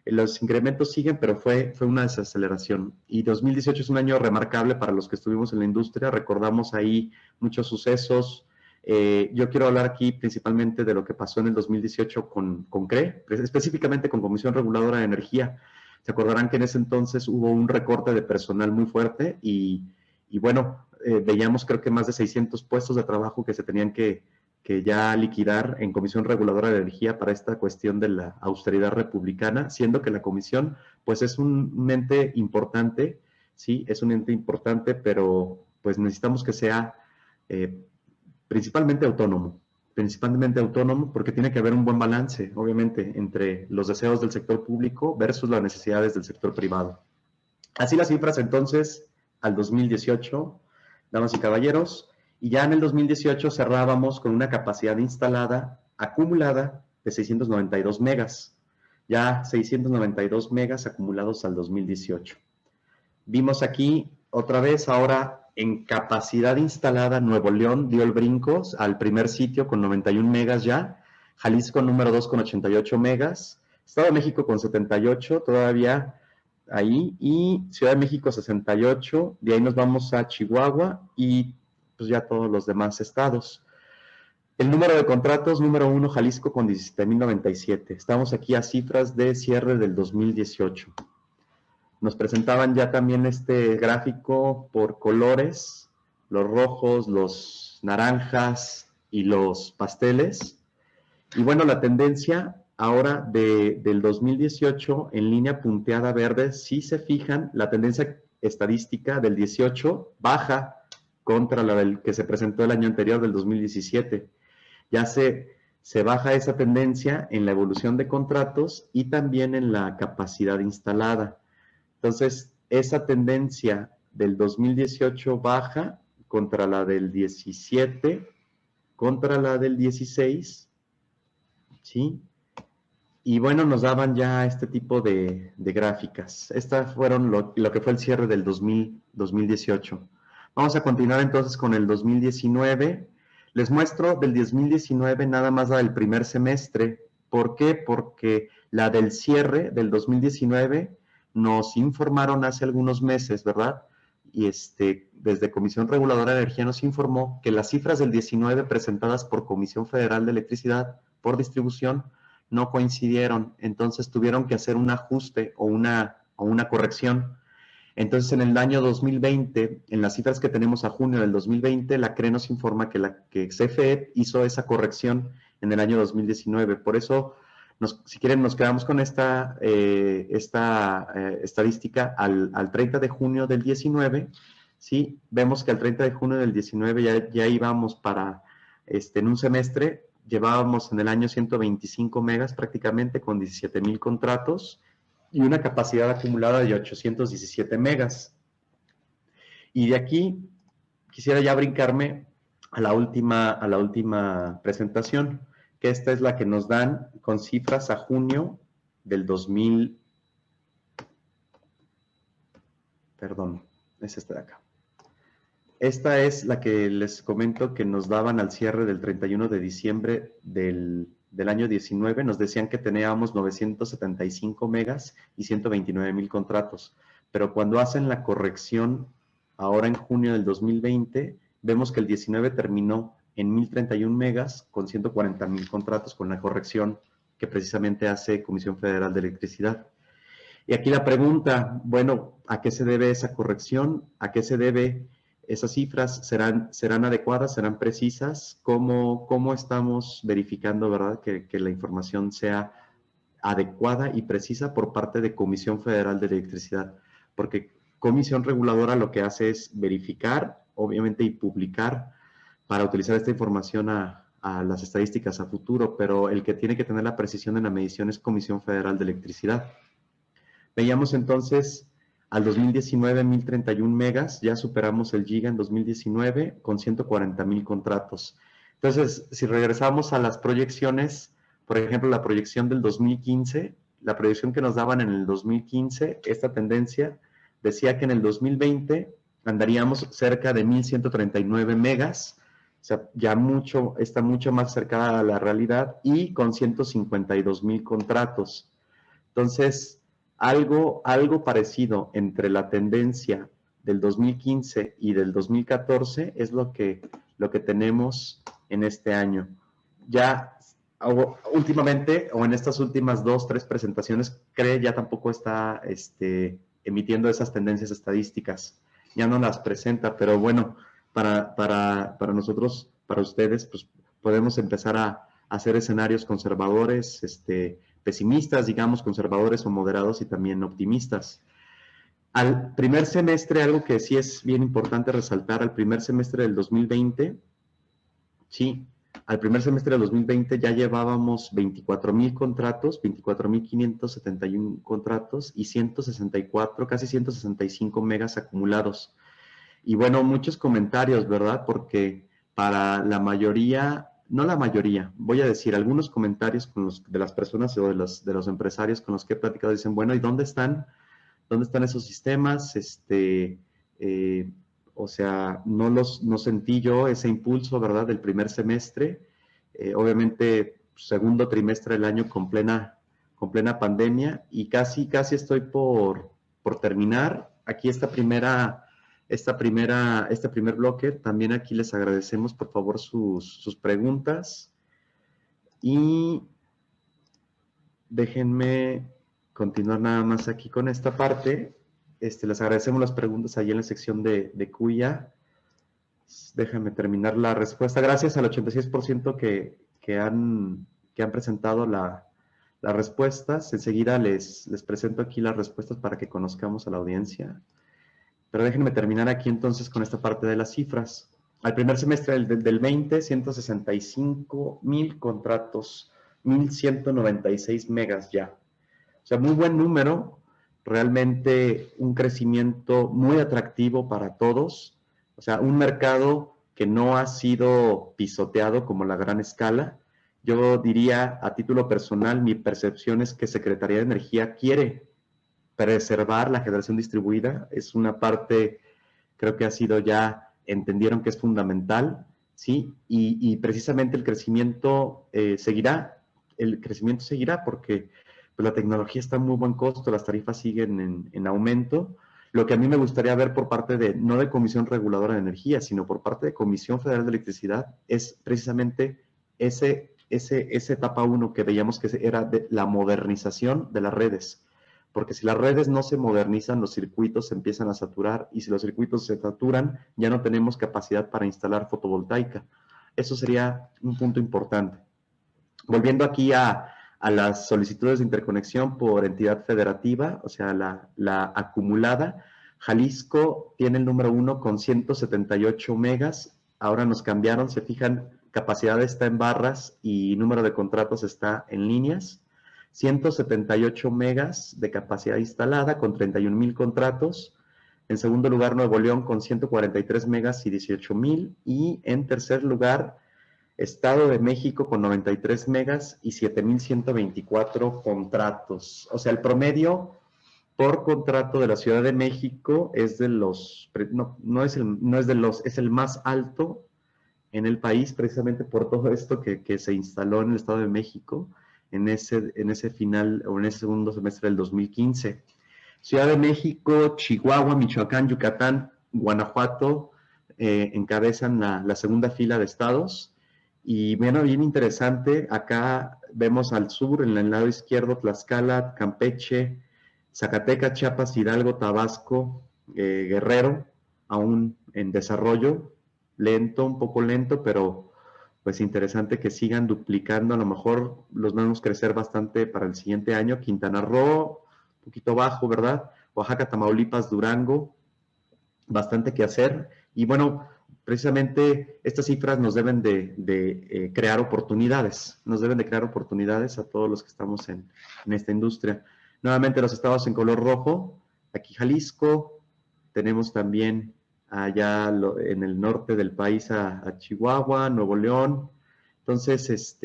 los incrementos siguen, pero fue una desaceleración. Y 2018 es un año remarcable para los que estuvimos en la industria, recordamos ahí muchos sucesos. Yo quiero hablar aquí principalmente de lo que pasó en el 2018 con CRE, específicamente con Comisión Reguladora de Energía. Se acordarán que en ese entonces hubo un recorte de personal muy fuerte y bueno, veíamos creo que más de 600 puestos de trabajo que se tenían que ya liquidar en Comisión Reguladora de Energía para esta cuestión de la austeridad republicana, siendo que la comisión pues es un ente importante, sí, es un ente importante, pero pues necesitamos que sea principalmente autónomo, porque tiene que haber un buen balance, obviamente, entre los deseos del sector público versus las necesidades del sector privado. Así las cifras entonces al 2018, damas y caballeros, y ya en el 2018 cerrábamos con una capacidad instalada acumulada de 692 megas, ya 692 megas acumulados al 2018. Vimos aquí otra vez ahora en capacidad instalada, Nuevo León dio el brinco al primer sitio con 91 megas ya, Jalisco número 2 con 88 megas, Estado de México con 78 todavía ahí, y Ciudad de México 68, de ahí nos vamos a Chihuahua y pues ya todos los demás estados. El número de contratos, número 1, Jalisco con 17,097. Estamos aquí a cifras de cierre del 2018. Nos presentaban ya también este gráfico por colores, los rojos, los naranjas y los pasteles. Y bueno, la tendencia ahora del 2018 en línea punteada verde, si se fijan, la tendencia estadística del 18 baja contra la del que se presentó el año anterior, del 2017. Ya se baja esa tendencia en la evolución de contratos y también en la capacidad instalada. Entonces, esa tendencia del 2018 baja contra la del 17, contra la del 16, ¿sí? Y bueno, nos daban ya este tipo de gráficas. Estas fueron lo que fue el cierre del 2018. Vamos a continuar entonces con el 2019. Les muestro del 2019 nada más la del primer semestre. ¿Por qué? Porque la del cierre del 2019 nos informaron hace algunos meses, ¿verdad? Y desde Comisión Reguladora de Energía nos informó que las cifras del 19 presentadas por Comisión Federal de Electricidad por distribución no coincidieron, entonces tuvieron que hacer un ajuste o una corrección. Entonces, en el año 2020, en las cifras que tenemos a junio del 2020, la CRE nos informa que CFE hizo esa corrección en el año 2019. Por eso, si quieren, nos quedamos con esta estadística al 30 de junio del 19. ¿Sí? Vemos que al 30 de junio del 19 ya íbamos para, en un semestre, llevábamos en el año 125 megas prácticamente con 17,000 contratos y una capacidad acumulada de 817 megas. Y de aquí quisiera ya brincarme a la última presentación, que esta es la que nos dan con cifras a junio del 2000. Perdón, es esta de acá. Esta es la que les comento que nos daban al cierre del 31 de diciembre del año 19. Nos decían que teníamos 975 megas y 129,000 contratos. Pero cuando hacen la corrección, ahora en junio del 2020, vemos que el 19 terminó en 1031 megas con 140,000 contratos con la corrección que precisamente hace Comisión Federal de Electricidad. Y aquí la pregunta, bueno, ¿a qué se debe esa corrección? ¿A qué se debe esas cifras? ¿Serán adecuadas? ¿Serán precisas? ¿Cómo estamos verificando, verdad, que la información sea adecuada y precisa por parte de Comisión Federal de Electricidad? Porque Comisión Reguladora lo que hace es verificar, obviamente, y publicar para utilizar esta información a las estadísticas a futuro, pero el que tiene que tener la precisión en la medición es Comisión Federal de Electricidad. Veíamos entonces al 2019 1031 megas, ya superamos el giga en 2019 con 140,000 contratos. Entonces, si regresamos a las proyecciones, por ejemplo, la proyección del 2015, la proyección que nos daban en el 2015, esta tendencia decía que en el 2020 andaríamos cerca de 1139 megas, o sea, ya está mucho más cercana a la realidad y con 152,000 contratos. Entonces, algo parecido entre la tendencia del 2015 y del 2014 es lo que tenemos en este año. Ya últimamente, o en estas últimas 2, 3 presentaciones, CRE ya tampoco está emitiendo esas tendencias estadísticas. Ya no las presenta, pero bueno, para nosotros, para ustedes, pues podemos empezar a hacer escenarios conservadores, pesimistas, digamos, conservadores o moderados y también optimistas. Al primer semestre, algo que sí es bien importante resaltar, al primer semestre del 2020, sí, al primer semestre del 2020 ya llevábamos 24,000 contratos, 24,571 contratos y 164, casi 165 megas acumulados. Y bueno, muchos comentarios, ¿verdad? Porque para la mayoría, no la mayoría, voy a decir, algunos comentarios de las personas o de los empresarios con los que he platicado dicen, bueno, ¿y dónde están esos sistemas? O sea, no sentí yo ese impulso, ¿verdad? Del primer semestre. Obviamente, segundo trimestre del año con plena pandemia y casi estoy por terminar. Aquí este primer bloque, también aquí les agradecemos por favor sus preguntas y déjenme continuar nada más aquí con esta parte. Les agradecemos las preguntas ahí en la sección de Cuya. Déjame terminar la respuesta. Gracias al 86% que han presentado las respuestas. Enseguida les presento aquí las respuestas para que conozcamos a la audiencia. Pero déjenme terminar aquí entonces con esta parte de las cifras. Al primer semestre del 20, 165,000 contratos, 1,196 megas ya. O sea, muy buen número, realmente un crecimiento muy atractivo para todos. O sea, un mercado que no ha sido pisoteado como la gran escala. Yo diría, a título personal, mi percepción es que Secretaría de Energía quiere preservar la generación distribuida. Es una parte, creo que ha sido ya, entendieron que es fundamental, ¿sí? Y precisamente el crecimiento seguirá. El crecimiento seguirá porque pues, la tecnología está en muy buen costo, las tarifas siguen en aumento. Lo que a mí me gustaría ver por parte no de Comisión Reguladora de Energía, sino por parte de Comisión Federal de Electricidad, es precisamente esa etapa 1 que veíamos que era de la modernización de las redes. Porque si las redes no se modernizan, los circuitos se empiezan a saturar, y si los circuitos se saturan, ya no tenemos capacidad para instalar fotovoltaica. Eso sería un punto importante. Volviendo aquí a las solicitudes de interconexión por entidad federativa, o sea, la acumulada, Jalisco tiene el número 1 con 178 megas. Ahora nos cambiaron, se fijan, capacidad está en barras y número de contratos está en líneas. 178 megas de capacidad instalada con 31,000 contratos. En segundo lugar, Nuevo León con 143 megas y 18,000. Y en tercer lugar, Estado de México con 93 megas y 7,124 contratos. O sea, el promedio por contrato de la Ciudad de México es de los, es el más alto en el país, precisamente por todo esto que se instaló en el Estado de México en ese final o en ese segundo semestre del 2015. Ciudad de México, Chihuahua, Michoacán, Yucatán, Guanajuato, encabezan la segunda fila de estados. Y bueno, bien interesante, acá vemos al sur, en el lado izquierdo, Tlaxcala, Campeche, Zacatecas, Chiapas, Hidalgo, Tabasco, Guerrero, aún en desarrollo, lento, un poco lento, pero pues interesante que sigan duplicando, a lo mejor los vemos crecer bastante para el siguiente año. Quintana Roo, un poquito bajo, ¿verdad? Oaxaca, Tamaulipas, Durango, bastante que hacer. Y bueno, precisamente estas cifras nos deben de crear oportunidades, nos deben de crear oportunidades a todos los que estamos en esta industria. Nuevamente los estados en color rojo, aquí Jalisco, tenemos también allá en el norte del país a Chihuahua, Nuevo León. Entonces,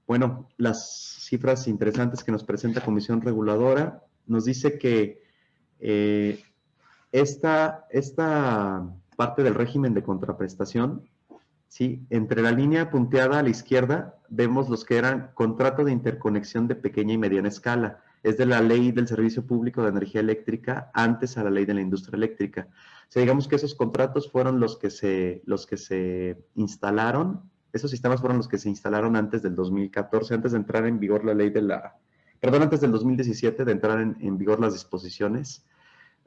bueno, las cifras interesantes que nos presenta Comisión Reguladora nos dice que esta parte del régimen de contraprestación, ¿sí? Entre la línea punteada a la izquierda vemos los que eran contrato de interconexión de pequeña y mediana escala. Es de la ley del Servicio Público de Energía Eléctrica antes a la ley de la industria eléctrica. O sea, digamos que esos contratos fueron los que se instalaron, esos sistemas fueron los que se instalaron antes del 2014, antes de entrar en vigor la ley antes del 2017 de entrar en vigor las disposiciones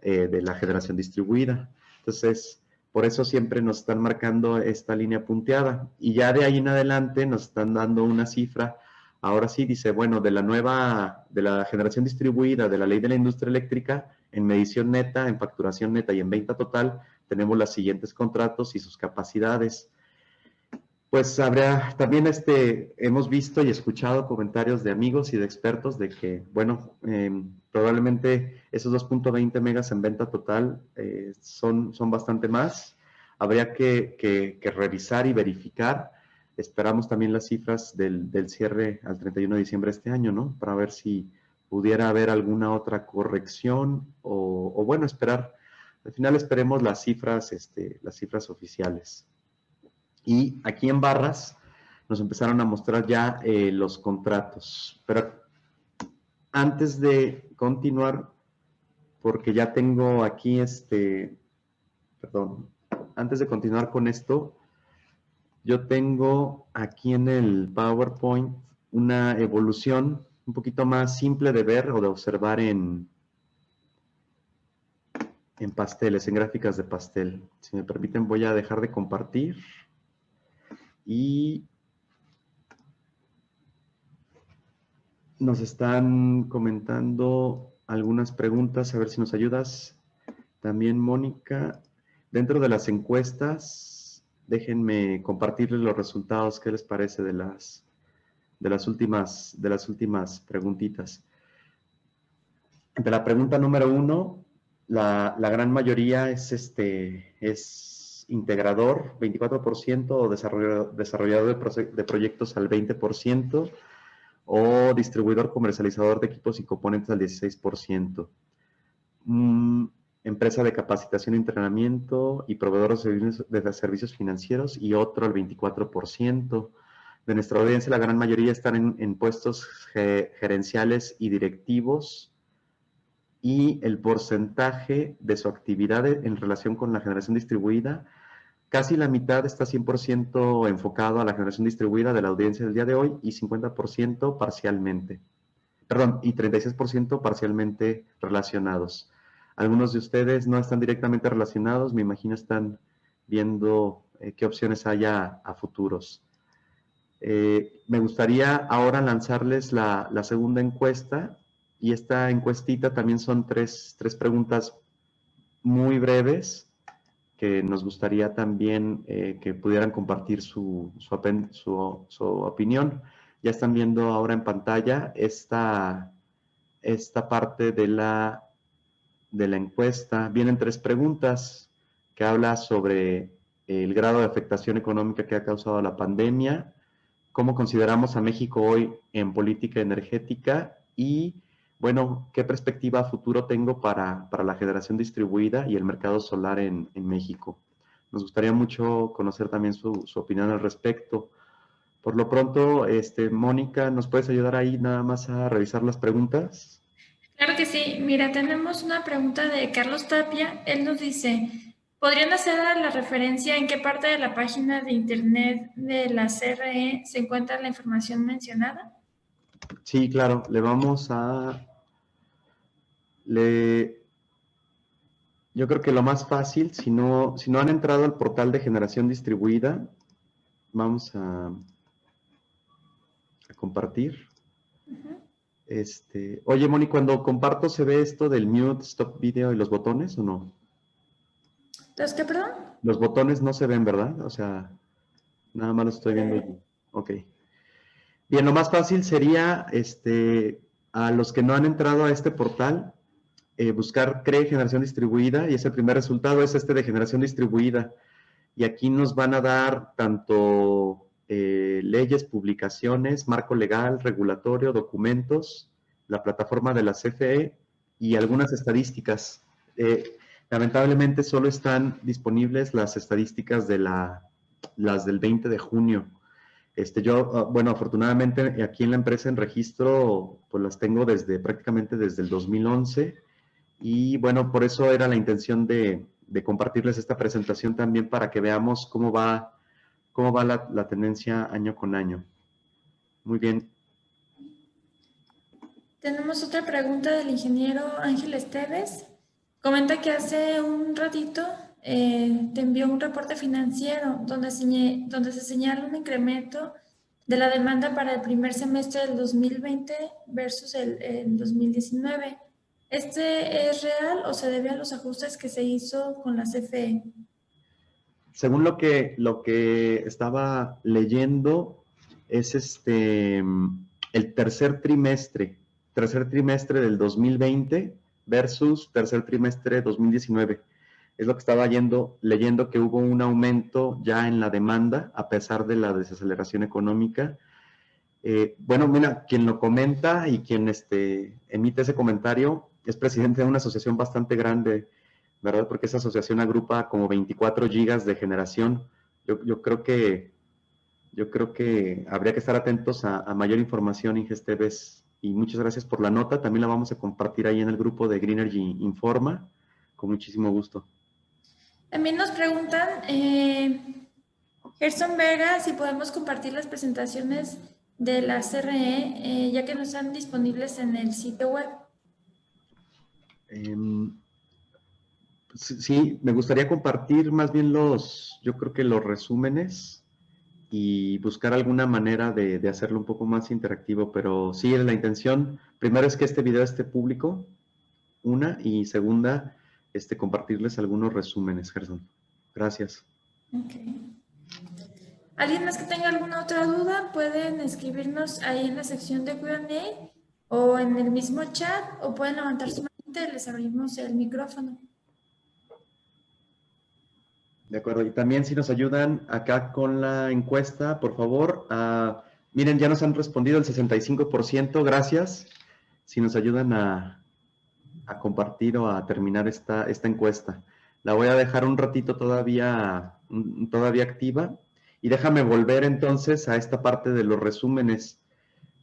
de la generación distribuida. Entonces, por eso siempre nos están marcando esta línea punteada. Y ya de ahí en adelante nos están dando una cifra. Ahora sí dice, bueno, de la generación distribuida, de la ley de la industria eléctrica, en medición neta, en facturación neta y en venta total, tenemos los siguientes contratos y sus capacidades. Pues también hemos visto y escuchado comentarios de amigos y de expertos de que, bueno, probablemente esos 2.20 megas en venta total son bastante más. Habría que revisar y verificar. Esperamos también las cifras del cierre al 31 de diciembre de este año, ¿no? Para ver si pudiera haber alguna otra corrección o bueno, esperar. Al final esperemos las cifras oficiales. Y aquí en barras nos empezaron a mostrar ya los contratos. Pero antes de continuar, porque ya tengo aquí antes de continuar con esto, yo tengo aquí en el PowerPoint una evolución un poquito más simple de ver o de observar en pasteles, en gráficas de pastel. Si me permiten, voy a dejar de compartir. Y nos están comentando algunas preguntas, a ver si nos ayudas. También, Mónica, dentro de las encuestas, déjenme compartirles los resultados. ¿Qué les parece de las últimas preguntitas? De la pregunta número 1, la gran mayoría es integrador, 24%, o desarrollador de proyectos al 20%, o distribuidor comercializador de equipos y componentes al 16%. Empresa de capacitación y entrenamiento y proveedor de servicios financieros y otro al 24%. De nuestra audiencia, la gran mayoría están en puestos gerenciales y directivos, y el porcentaje de su actividad en relación con la generación distribuida, casi la mitad está 100% enfocado a la generación distribuida de la audiencia del día de hoy y 50% parcialmente. Perdón, y 36% parcialmente relacionados. Algunos de ustedes no están directamente relacionados, me imagino están viendo qué opciones haya a futuros. Me gustaría ahora lanzarles la segunda encuesta, y esta encuestita también son tres preguntas muy breves que nos gustaría también que pudieran compartir su opinión. Ya están viendo ahora en pantalla esta parte de la encuesta. Vienen 3 preguntas que habla sobre el grado de afectación económica que ha causado la pandemia, cómo consideramos a México hoy en política energética y, bueno, qué perspectiva a futuro tengo para la generación distribuida y el mercado solar en México. Nos gustaría mucho conocer también su opinión al respecto. Por lo pronto, Mónica, ¿nos puedes ayudar ahí nada más a revisar las preguntas? Claro que sí. Mira, tenemos una pregunta de Carlos Tapia. Él nos dice, ¿Podrían hacer la referencia en qué parte de la página de internet de la CRE se encuentra la información mencionada? Sí, claro, le vamos a... Yo creo que lo más fácil, si no han entrado al portal de generación distribuida, vamos a compartir. Oye, Moni, cuando comparto, ¿se ve esto del mute, stop video y los botones o no? ¿Los qué, perdón? Los botones no se ven, ¿verdad? O sea, nada más los estoy viendo yo. Ok. Bien, lo más fácil sería, a los que no han entrado a este portal, buscar CRE generación distribuida y es el primer resultado, es este de generación distribuida. Y aquí nos van a dar tanto leyes, publicaciones, marco legal, regulatorio, documentos, la plataforma de la CFE y algunas estadísticas. Lamentablemente solo están disponibles las estadísticas de las del 20 de junio. Bueno, afortunadamente aquí en la empresa en registro, pues las tengo prácticamente desde el 2011 y bueno, por eso era la intención de compartirles esta presentación también para que veamos cómo va la tendencia año con año. Muy bien. Tenemos otra pregunta del ingeniero Ángel Esteves. Comenta que hace un ratito te envió un reporte financiero donde se señala un incremento de la demanda para el primer semestre del 2020 versus el 2019. ¿Este es real o se debe a los ajustes que se hizo con la CFE? Según lo que estaba leyendo, es el tercer trimestre del 2020 versus tercer trimestre de 2019. Es lo que estaba leyendo que hubo un aumento ya en la demanda a pesar de la desaceleración económica. Bueno, mira, quien lo comenta y quien emite ese comentario es presidente de una asociación bastante grande, ¿verdad? Porque esa asociación agrupa como 24 gigas de generación. Yo creo que habría que estar atentos a mayor información, Ingesteves. Y muchas gracias por la nota. También la vamos a compartir ahí en el grupo de Greenergy Informa. Con muchísimo gusto. También nos preguntan, Gerson Vega, si podemos compartir las presentaciones de la CRE, ya que no están disponibles en el sitio web. Sí, me gustaría compartir más bien yo creo que los resúmenes y buscar alguna manera de hacerlo un poco más interactivo, pero sí, la intención, primero es que este video esté público, una, y segunda, compartirles algunos resúmenes, Gerson. Gracias. Okay. ¿Alguien más que tenga alguna otra duda? Pueden escribirnos ahí en la sección de Q&A o en el mismo chat, o pueden levantar su mano y les abrimos el micrófono. De acuerdo, y también si nos ayudan acá con la encuesta, por favor. Miren, ya nos han respondido el 65%, gracias. Si nos ayudan a compartir o a terminar esta encuesta. La voy a dejar un ratito todavía activa. Y déjame volver entonces a esta parte de los resúmenes,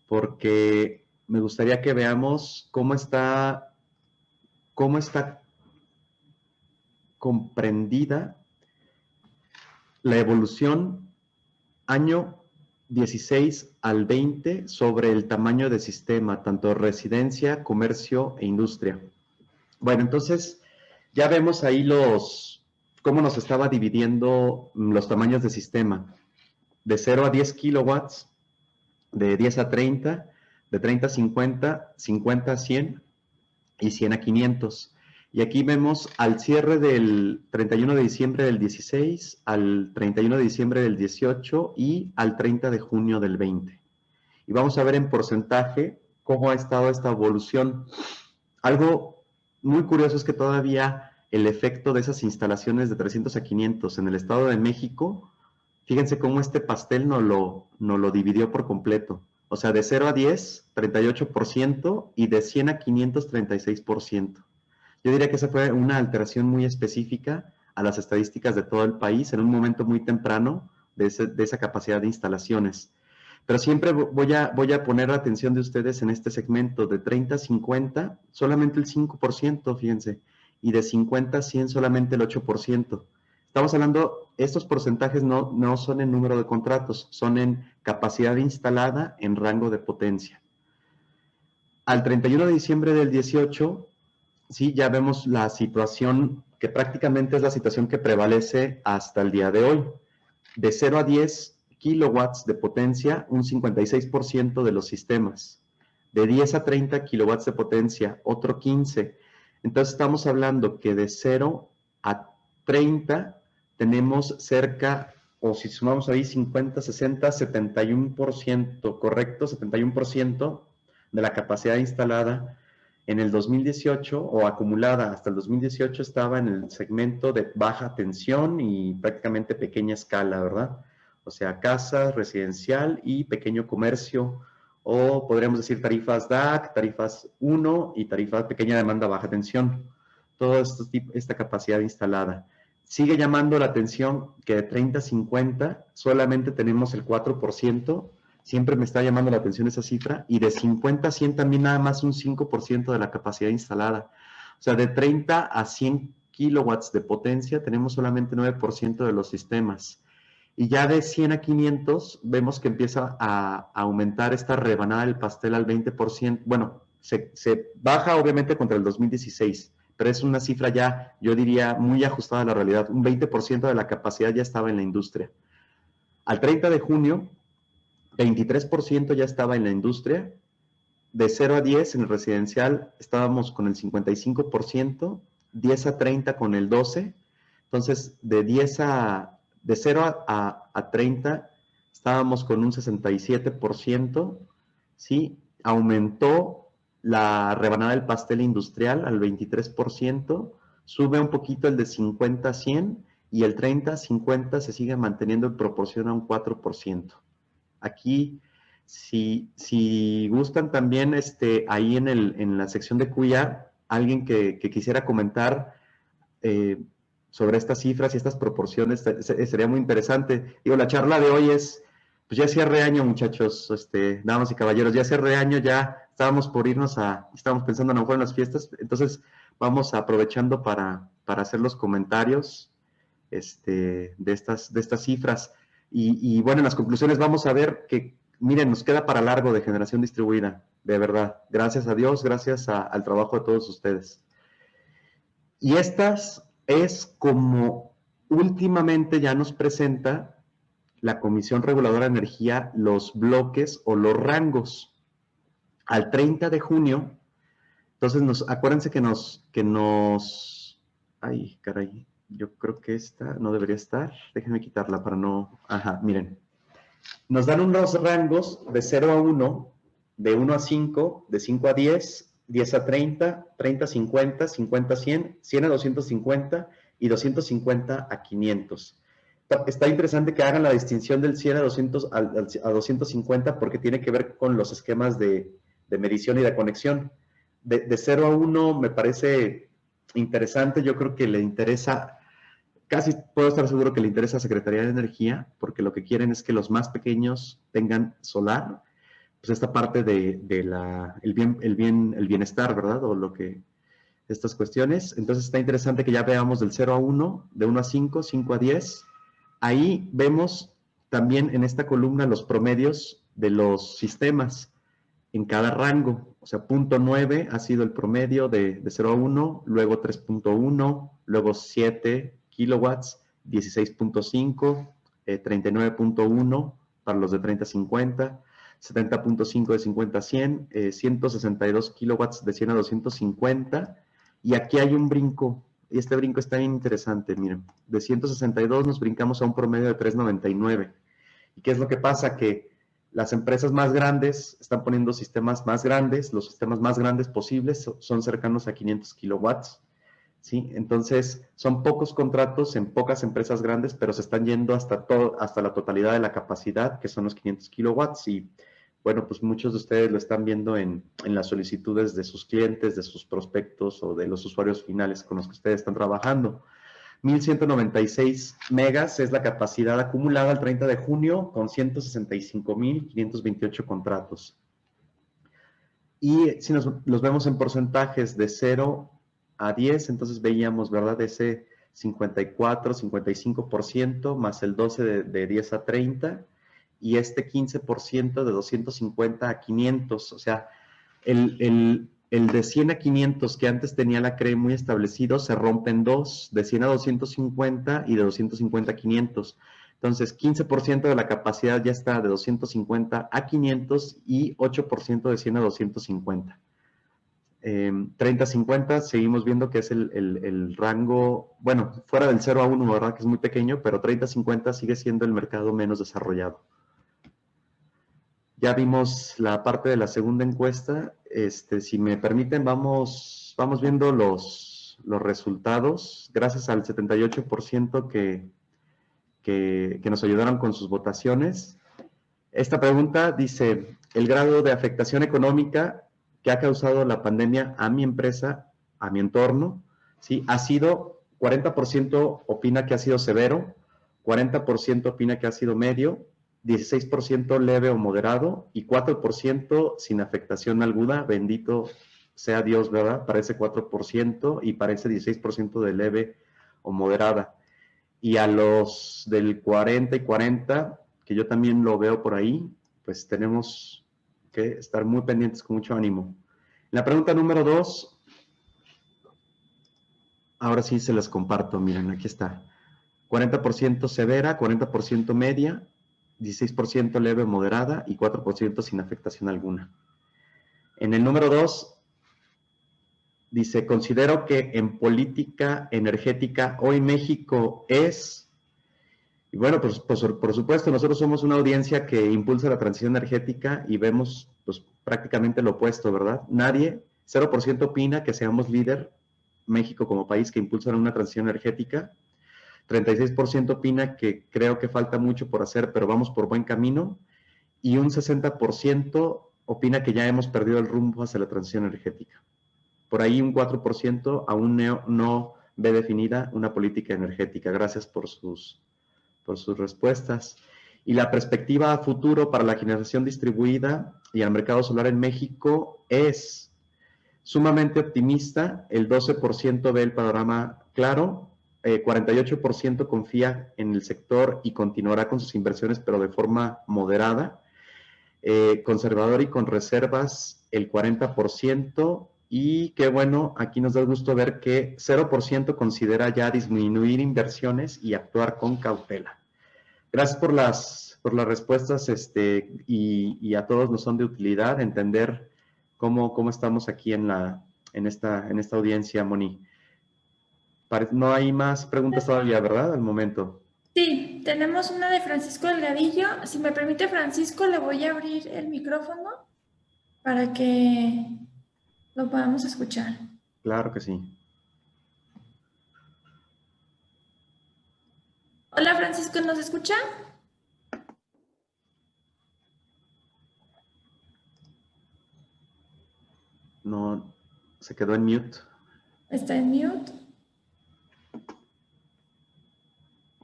porque me gustaría que veamos cómo está comprendida la evolución año 16 al 20 sobre el tamaño de sistema, tanto residencia, comercio e industria. Bueno, entonces ya vemos ahí cómo nos estaba dividiendo los tamaños de sistema. De 0 a 10 kilowatts, de 10 a 30, de 30 a 50, 50 a 100 y 100 a 500. Y aquí vemos al cierre del 31 de diciembre del 16, al 31 de diciembre del 18 y al 30 de junio del 20. Y vamos a ver en porcentaje cómo ha estado esta evolución. Algo muy curioso es que todavía el efecto de esas instalaciones de 300 a 500 en el Estado de México, fíjense cómo este pastel no lo dividió por completo. O sea, de 0 a 10, 38%, y de 100 a 500, 36%. Yo diría que esa fue una alteración muy específica a las estadísticas de todo el país en un momento muy temprano de esa capacidad de instalaciones. Pero siempre voy a poner la atención de ustedes en este segmento de 30 a 50, solamente el 5%, fíjense. y de 50 a 100 solamente el 8%. Estamos hablando, estos porcentajes no son en número de contratos, son en capacidad instalada en rango de potencia. Al 31 de diciembre del 18, sí, ya vemos la situación que prácticamente es la situación que prevalece hasta el día de hoy. De 0 a 10 kilowatts de potencia, un 56% de los sistemas. De 10 a 30 kilowatts de potencia, otro 15%. Entonces estamos hablando que de 0 a 30 tenemos cerca, o si sumamos ahí 50, 60, 71%, ¿correcto? 71% de la capacidad instalada en el 2018 o acumulada hasta el 2018 estaba en el segmento de baja tensión y prácticamente pequeña escala, ¿verdad? O sea, casa, residencial y pequeño comercio, o podríamos decir tarifas DAC, tarifas 1 y tarifa pequeña demanda baja tensión. Toda esta capacidad instalada. Sigue llamando la atención que de 30 a 50 solamente tenemos el 4%. Siempre me está llamando la atención esa cifra. Y de 50 a 100 también nada más un 5% de la capacidad instalada. O sea, de 30 a 100 kilowatts de potencia tenemos solamente 9% de los sistemas. Y ya de 100 a 500 vemos que empieza a aumentar esta rebanada del pastel al 20%. Bueno, se baja obviamente contra el 2016, pero es una cifra ya, yo diría, muy ajustada a la realidad. Un 20% de la capacidad ya estaba en la industria. Al 30 de junio, 23% ya estaba en la industria. De 0 a 10 en el residencial estábamos con el 55%, 10 a 30 con el 12%. Entonces, de 0 a 30 estábamos con un 67%, ¿sí? Aumentó la rebanada del pastel industrial al 23%, sube un poquito el de 50 a 100 y el 30 a 50 se sigue manteniendo en proporción a un 4%. Aquí, si gustan también, ahí en la sección de QIA, alguien que quisiera comentar sobre estas cifras y estas proporciones, sería muy interesante. Digo, la charla de hoy es, pues ya cierre año, muchachos, damas y caballeros, ya cierre año, ya estábamos por irnos estábamos pensando a lo mejor en las fiestas, entonces vamos aprovechando para hacer los comentarios de estas cifras. Y bueno, en las conclusiones vamos a ver que, miren, nos queda para largo de generación distribuida, de verdad. Gracias a Dios, gracias al trabajo de todos ustedes. Y estas es como últimamente ya nos presenta la Comisión Reguladora de Energía los bloques o los rangos. Al 30 de junio, entonces acuérdense que ay, caray, yo creo que esta no debería estar. Déjenme quitarla para no... Ajá, miren. Nos dan unos rangos de 0 a 1, de 1 a 5, de 5 a 10, 10 a 30, 30 a 50, 50 a 100, 100 a 250 y 250 a 500. Está interesante que hagan la distinción del 100 a 250 porque tiene que ver con los esquemas de medición y de conexión. De 0 a 1 me parece interesante, yo creo que le interesa, casi puedo estar seguro que le interesa a Secretaría de Energía, porque lo que quieren es que los más pequeños tengan solar, pues esta parte el bienestar, ¿verdad? O estas cuestiones. Entonces está interesante que ya veamos del 0 a 1, de 1 a 5, 5 a 10. Ahí vemos también en esta columna los promedios de los sistemas en cada rango. O sea, 0.9 ha sido el promedio de 0 a 1, luego 3.1, luego 7 kilowatts, 16.5, 39.1 para los de 30 a 50, 70.5 de 50 a 100, 162 kilowatts de 100 a 250, y aquí hay un brinco, y este brinco está bien interesante, miren, de 162 nos brincamos a un promedio de 399. ¿Y qué es lo que pasa? Que las empresas más grandes están poniendo sistemas más grandes, los sistemas más grandes posibles son cercanos a 500 kilowatts, ¿sí? Entonces, son pocos contratos en pocas empresas grandes, pero se están yendo hasta la totalidad de la capacidad, que son los 500 kilowatts, y bueno, pues muchos de ustedes lo están viendo en las solicitudes de sus clientes, de sus prospectos o de los usuarios finales con los que ustedes están trabajando. 1.196 megas es la capacidad acumulada al 30 de junio con 165.528 contratos. Y si los vemos en porcentajes de 0 a 10, entonces veíamos, ¿verdad? Ese 54, 55% más el 12 de 10 a 30 y este 15% de 250 a 500. O sea, el de 100 a 500 que antes tenía la CRE muy establecido se rompe en dos, de 100 a 250 y de 250 a 500. Entonces, 15% de la capacidad ya está de 250 a 500 y 8% de 100 a 250. 30-50 seguimos viendo que es el rango, bueno, fuera del 0 a 1, ¿verdad? Que es muy pequeño, pero 30-50 sigue siendo el mercado menos desarrollado. Ya vimos la parte de la segunda encuesta. Si me permiten, vamos viendo los resultados. Gracias al 78% que nos ayudaron con sus votaciones. Esta pregunta dice, el grado de afectación económica que ha causado la pandemia a mi empresa, a mi entorno, ¿sí? Ha sido, 40% opina que ha sido severo, 40% opina que ha sido medio, 16% leve o moderado y 4% sin afectación alguna. Bendito sea Dios, ¿verdad? Para ese 4% y para ese 16% de leve o moderada. Y a los del 40 y 40, que yo también lo veo por ahí, pues tenemos que estar muy pendientes con mucho ánimo. La pregunta número 2, ahora sí se las comparto, miren, aquí está. 40% severa, 40% media, 16% leve o moderada y 4% sin afectación alguna. En el número 2, dice, considero que en política energética hoy México es... Y bueno, pues, por supuesto, nosotros somos una audiencia que impulsa la transición energética y vemos pues, prácticamente lo opuesto, ¿verdad? Nadie, 0% opina que seamos líder, México como país que impulsa una transición energética. 36% opina que creo que falta mucho por hacer, pero vamos por buen camino. Y un 60% opina que ya hemos perdido el rumbo hacia la transición energética. Por ahí un 4% aún no ve definida una política energética. Gracias por sus respuestas. Y la perspectiva a futuro para la generación distribuida y el mercado solar en México es sumamente optimista. El 12% ve el panorama claro, 48% confía en el sector y continuará con sus inversiones, pero de forma moderada. Conservador y con reservas el 40%. Y qué bueno, aquí nos da gusto ver que 0% considera ya disminuir inversiones y actuar con cautela. Gracias por las respuestas y a todos nos son de utilidad entender cómo estamos aquí en esta audiencia, Moni. No hay más preguntas todavía, ¿verdad? Al momento. Sí, tenemos una de Francisco Delgadillo. Si me permite, Francisco, le voy a abrir el micrófono para que lo podamos escuchar. Claro que sí. Hola, Francisco, ¿nos escucha? No, se quedó en mute. Está en mute.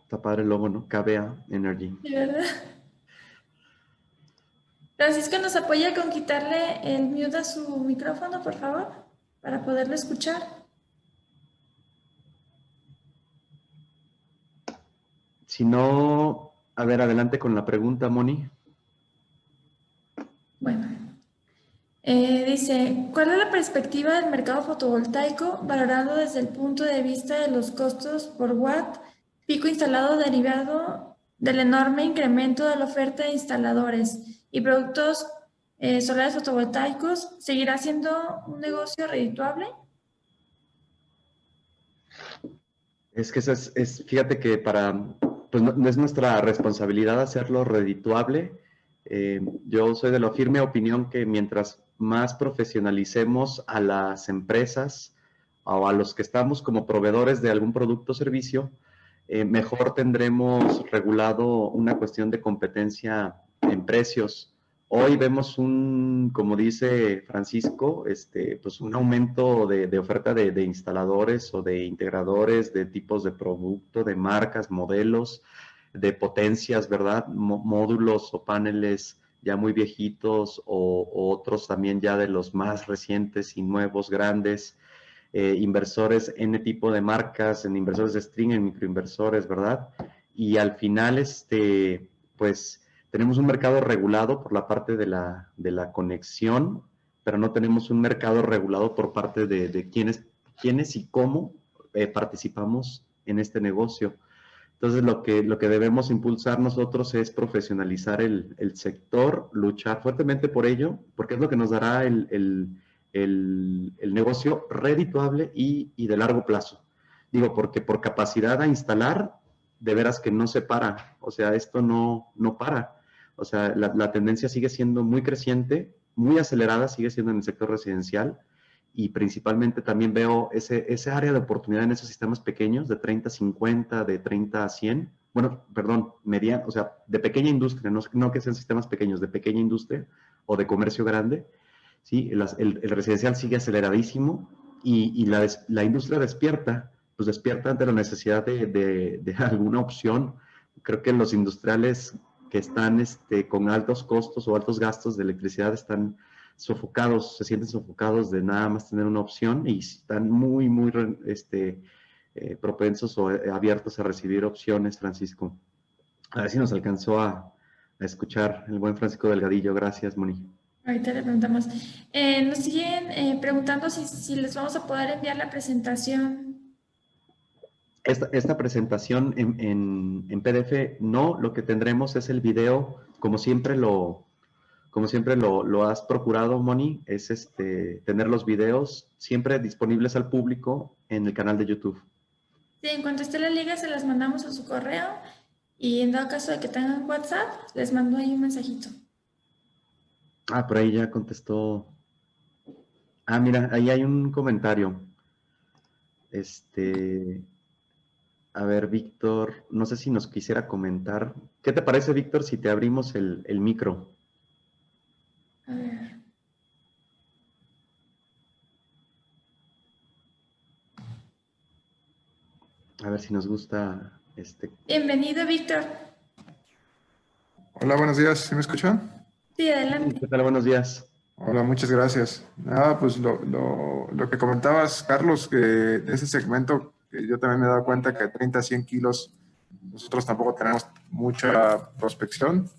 Está padre el logo, ¿no? KBA Energy. ¿De verdad? Francisco, ¿nos apoya con quitarle el mute a su micrófono, por favor? Para poderlo escuchar. Si no, a ver, adelante con la pregunta, Moni. Bueno. Dice, ¿cuál es la perspectiva del mercado fotovoltaico valorado desde el punto de vista de los costos por watt pico instalado derivado del enorme incremento de la oferta de instaladores y productos solares fotovoltaicos? ¿Seguirá siendo un negocio redituable? Es que fíjate que pues no es nuestra responsabilidad hacerlo redituable. Yo soy de la firme opinión que mientras más profesionalicemos a las empresas o a los que estamos como proveedores de algún producto o servicio, mejor tendremos regulado una cuestión de competencia en precios. Hoy vemos como dice Francisco, pues un aumento de oferta de instaladores o de integradores, de tipos de producto, de marcas, modelos, de potencias, ¿verdad? Módulos o paneles ya muy viejitos o otros también ya de los más recientes y nuevos, grandes. inversores, N tipo de marcas, en inversores de string, en microinversores, ¿verdad? Y al final, pues, tenemos un mercado regulado por la parte de la conexión, pero no tenemos un mercado regulado por parte de quiénes y cómo participamos en este negocio. Entonces, lo que debemos impulsar nosotros es profesionalizar el sector, luchar fuertemente por ello, porque es lo que nos dará el negocio redituable y de largo plazo. Digo, porque por capacidad a instalar, de veras que no se para. O sea, esto no para. O sea, la tendencia sigue siendo muy creciente, muy acelerada, sigue siendo en el sector residencial, y principalmente también veo ese área de oportunidad en esos sistemas pequeños, de 30 a 50, de 30 a 100, bueno, perdón, mediano, o sea, de pequeña industria, no que sean sistemas pequeños, de pequeña industria o de comercio grande, ¿sí? El residencial sigue aceleradísimo y la industria despierta, pues despierta ante la necesidad de alguna opción. Creo que los industriales que están con altos costos o altos gastos de electricidad están sofocados, se sienten sofocados de nada más tener una opción y están muy, muy propensos o abiertos a recibir opciones, Francisco. A ver si nos alcanzó a escuchar el buen Francisco Delgadillo. Gracias, Moni. Ahorita le preguntamos. Nos siguen preguntando si les vamos a poder enviar la presentación. Esta presentación en PDF no, lo que tendremos es el video, como siempre lo has procurado, Moni, es tener los videos siempre disponibles al público en el canal de YouTube. Sí, en cuanto esté la liga, se las mandamos a su correo y en dado caso de que tengan WhatsApp, les mando ahí un mensajito. Ah, por ahí ya contestó. Ah, mira, ahí hay un comentario. A ver, Víctor, no sé si nos quisiera comentar. ¿Qué te parece, Víctor, si te abrimos el micro? A ver. A ver si nos gusta Bienvenido, Víctor. Hola, buenos días. ¿Sí me escuchan? Sí, adelante. ¿Qué tal? Buenos días. Hola, muchas gracias. Pues lo que comentabas, Carlos, que ese segmento, que yo también me he dado cuenta que 30 a 100 kilos, nosotros tampoco tenemos mucha prospección.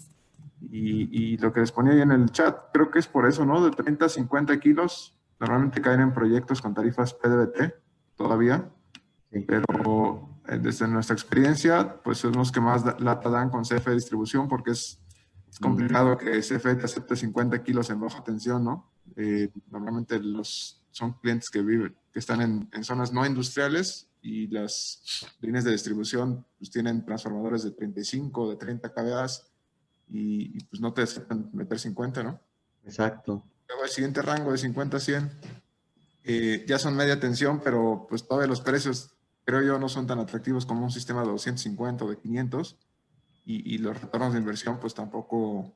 Y lo que les ponía ahí en el chat, creo que es por eso, ¿no? De 30 a 50 kilos, normalmente caen en proyectos con tarifas PDVT todavía. Sí. Pero desde nuestra experiencia, pues son los que más lata dan con CFE Distribución, porque es complicado que CFE te acepte 50 kilos en baja tensión, ¿no? Normalmente son clientes que están en zonas no industriales y las líneas de distribución pues tienen transformadores de 35, de 30 kVA y pues no te aceptan meter 50, ¿no? Exacto. Luego el siguiente rango de 50 a 100 ya son media tensión, pero pues todavía los precios, creo yo, no son tan atractivos como un sistema de 250 o de 500 y los retornos de inversión pues tampoco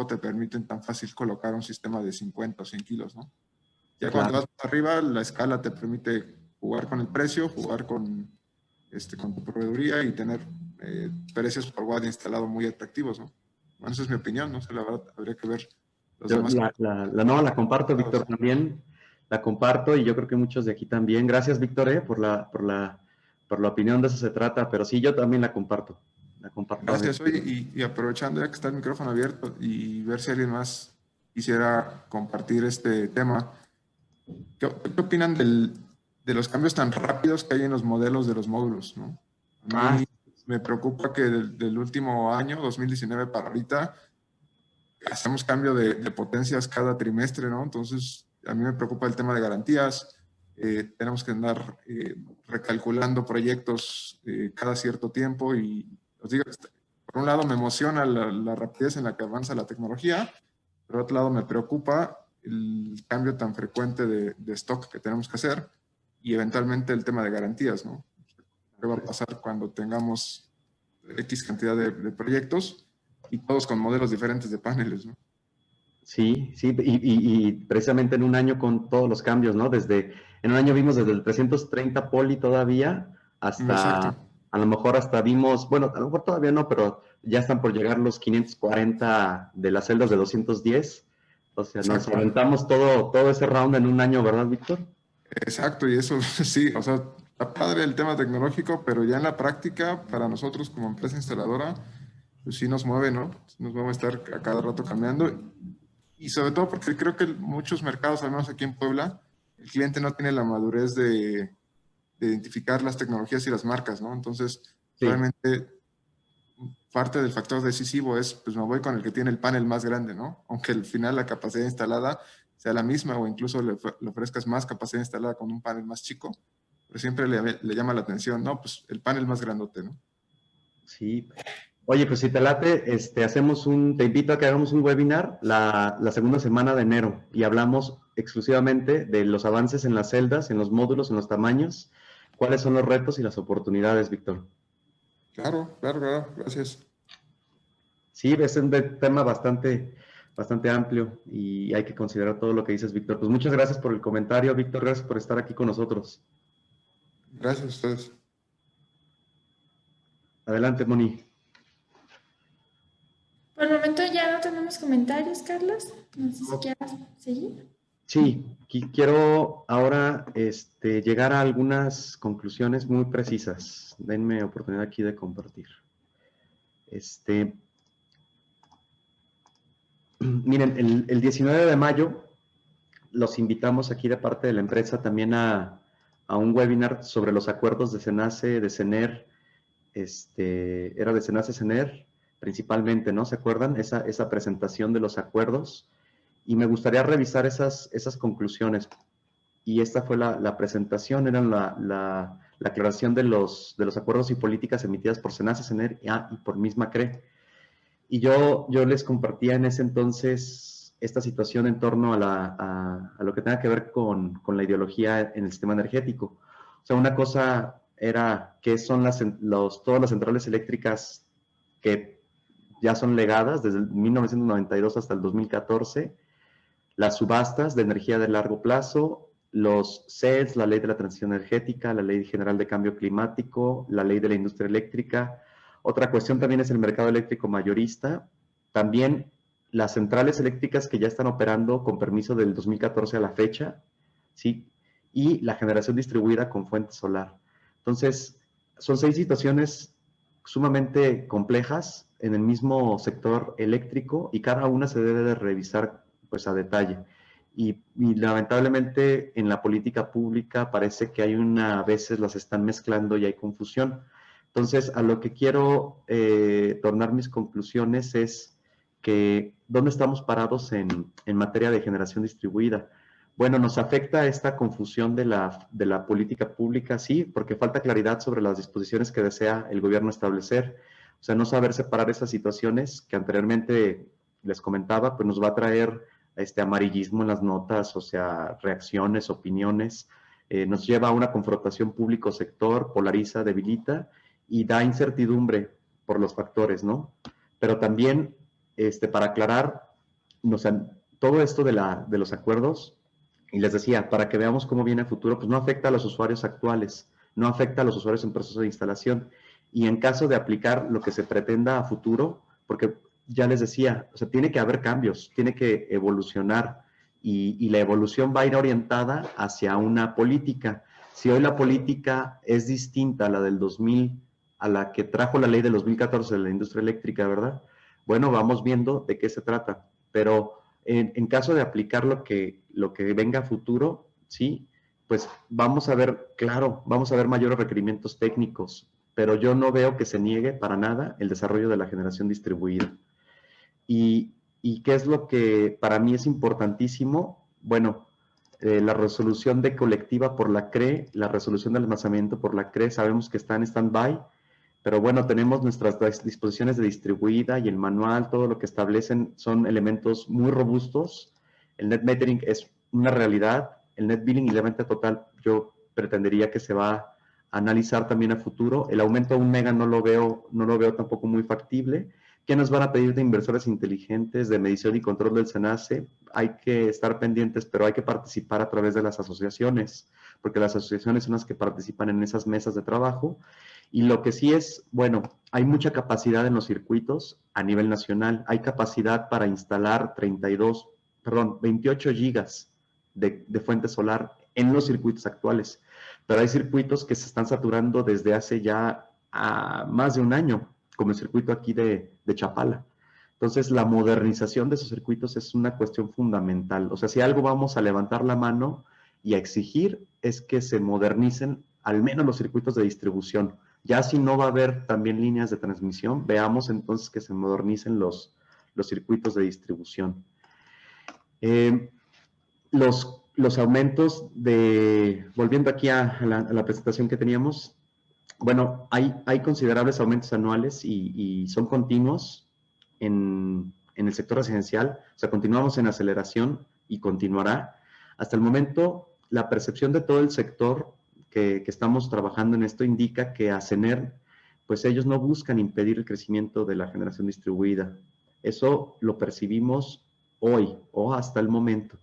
te permiten tan fácil colocar un sistema de 50 o 100 kilos, ¿no? Ya claro. Cuando vas arriba, la escala te permite jugar con el precio, jugar con tu proveeduría y tener precios por watt instalado muy atractivos, ¿no? Bueno, esa es mi opinión, no sé, la verdad, habría que ver los demás. La comparto, Víctor, también. La comparto y yo creo que muchos de aquí también. Gracias, Víctor, por la opinión, de eso se trata, pero sí, yo también la comparto. Gracias, oye, y aprovechando ya que está el micrófono abierto y ver si alguien más quisiera compartir este tema, ¿qué opinan de los cambios tan rápidos que hay en los modelos de los módulos, ¿no? A mí me preocupa que del último año, 2019 para ahorita, hacemos cambio de potencias cada trimestre, ¿no? Entonces, a mí me preocupa el tema de garantías. Tenemos que andar recalculando proyectos cada cierto tiempo y os digo, por un lado me emociona la rapidez en la que avanza la tecnología, por otro lado me preocupa el cambio tan frecuente de stock que tenemos que hacer y eventualmente el tema de garantías, ¿no? ¿Qué va a pasar cuando tengamos X cantidad de proyectos y todos con modelos diferentes de paneles, ¿no? Sí, y precisamente en un año con todos los cambios, ¿no? En un año vimos desde el 330 poli todavía hasta... Exacto. A lo mejor hasta vimos, bueno, a lo mejor todavía no, pero ya están por llegar los 540 de las celdas de 210. O sea, nos aventamos todo ese round en un año, ¿verdad, Víctor? Exacto, y eso sí, o sea, está padre el tema tecnológico, pero ya en la práctica, para nosotros como empresa instaladora, pues sí nos mueve, ¿no? Nos mueve estar a cada rato cambiando. Y sobre todo porque creo que muchos mercados, al menos aquí en Puebla, el cliente no tiene la madurez de identificar las tecnologías y las marcas, ¿no? Entonces, Sí, realmente parte del factor decisivo es, pues me voy con el que tiene el panel más grande, ¿no? Aunque al final la capacidad instalada sea la misma o incluso le ofrezcas más capacidad instalada con un panel más chico, pero siempre le llama la atención, ¿no? Pues el panel más grandote, ¿no? sí. Oye, pues si te late, te invito a que hagamos un webinar la segunda semana de enero y hablamos exclusivamente de los avances en las celdas, en los módulos, en los tamaños, cuáles son los retos y las oportunidades, Víctor. Claro, claro, claro, gracias. Sí, es un tema bastante amplio y hay que considerar todo lo que dices, Víctor. Pues muchas gracias por el comentario, Víctor, gracias por estar aquí con nosotros. Gracias a ustedes. Adelante, Moni. Por el momento ya no tenemos comentarios, Carlos. No sé si quieras seguir. Sí, quiero ahora llegar a algunas conclusiones muy precisas. Denme oportunidad aquí de compartir. Miren, el 19 de mayo los invitamos aquí de parte de la empresa también a un webinar sobre los acuerdos de SENACE, de CENER, era de SENACE, CENER, principalmente, ¿no? ¿Se acuerdan? Esa presentación de los acuerdos. Y me gustaría revisar esas conclusiones. Y esta fue la presentación, era la aclaración de los acuerdos y políticas emitidas por SENACE, CENER y por misma CRE. Y yo les compartía en ese entonces esta situación en torno a lo que tenga que ver con la ideología en el sistema energético. O sea, una cosa era qué son todas las centrales eléctricas que ya son legadas desde 1992 hasta el 2014, las subastas de energía de largo plazo, los CELS, la ley de la transición energética, la ley general de cambio climático, la ley de la industria eléctrica. Otra cuestión también es el mercado eléctrico mayorista. También las centrales eléctricas que ya están operando con permiso del 2014 a la fecha, ¿sí? Y la generación distribuida con fuente solar. Entonces, son 6 situaciones sumamente complejas en el mismo sector eléctrico y cada una se debe de revisar pues a detalle. Y lamentablemente en la política pública parece que a veces las están mezclando y hay confusión. Entonces, a lo que quiero tornar mis conclusiones es que ¿dónde estamos parados en materia de generación distribuida? Bueno, nos afecta esta confusión de la política pública, sí, porque falta claridad sobre las disposiciones que desea el gobierno establecer. O sea, no saber separar esas situaciones que anteriormente les comentaba, pues nos va a traer amarillismo en las notas, o sea, reacciones, opiniones, nos lleva a una confrontación público-sector, polariza, debilita y da incertidumbre por los factores, ¿no? Pero también, para aclarar, todo esto de los acuerdos, y les decía, para que veamos cómo viene a futuro, pues no afecta a los usuarios actuales, no afecta a los usuarios en proceso de instalación. Y en caso de aplicar lo que se pretenda a futuro, porque ya les decía, o sea, tiene que haber cambios, tiene que evolucionar y la evolución va a ir orientada hacia una política. Si hoy la política es distinta a la del 2000, a la que trajo la ley del 2014 de la industria eléctrica, ¿verdad? Bueno, vamos viendo de qué se trata, pero en caso de aplicar lo que venga a futuro, sí, pues vamos a ver, claro, vamos a ver mayores requerimientos técnicos, pero yo no veo que se niegue para nada el desarrollo de la generación distribuida. ¿Y qué es lo que para mí es importantísimo? Bueno, la resolución de colectiva por la CRE, la resolución de almacenamiento por la CRE, sabemos que está en stand-by, pero bueno, tenemos nuestras disposiciones de distribuida y el manual, todo lo que establecen son elementos muy robustos. El net metering es una realidad. El net billing y la venta total yo pretendería que se va a analizar también a futuro. El aumento a 1 mega no lo veo tampoco muy factible. ¿Qué nos van a pedir de inversores inteligentes, de medición y control del SENACE? Hay que estar pendientes, pero hay que participar a través de las asociaciones, porque las asociaciones son las que participan en esas mesas de trabajo. Y lo que sí es, bueno, hay mucha capacidad en los circuitos a nivel nacional. Hay capacidad para instalar 28 gigas de fuente solar en los circuitos actuales. Pero hay circuitos que se están saturando desde hace ya más de un año, como el circuito aquí de Chapala. Entonces, la modernización de esos circuitos es una cuestión fundamental. O sea, si algo vamos a levantar la mano y a exigir es que se modernicen al menos los circuitos de distribución. Ya si no va a haber también líneas de transmisión, veamos entonces que se modernicen los circuitos de distribución. Los aumentos volviendo aquí a la presentación que teníamos, bueno, hay considerables aumentos anuales y son continuos en el sector residencial. O sea, continuamos en aceleración y continuará. Hasta el momento, la percepción de todo el sector que estamos trabajando en esto indica que a CENER, pues ellos no buscan impedir el crecimiento de la generación distribuida. Eso lo percibimos hoy o hasta el momento.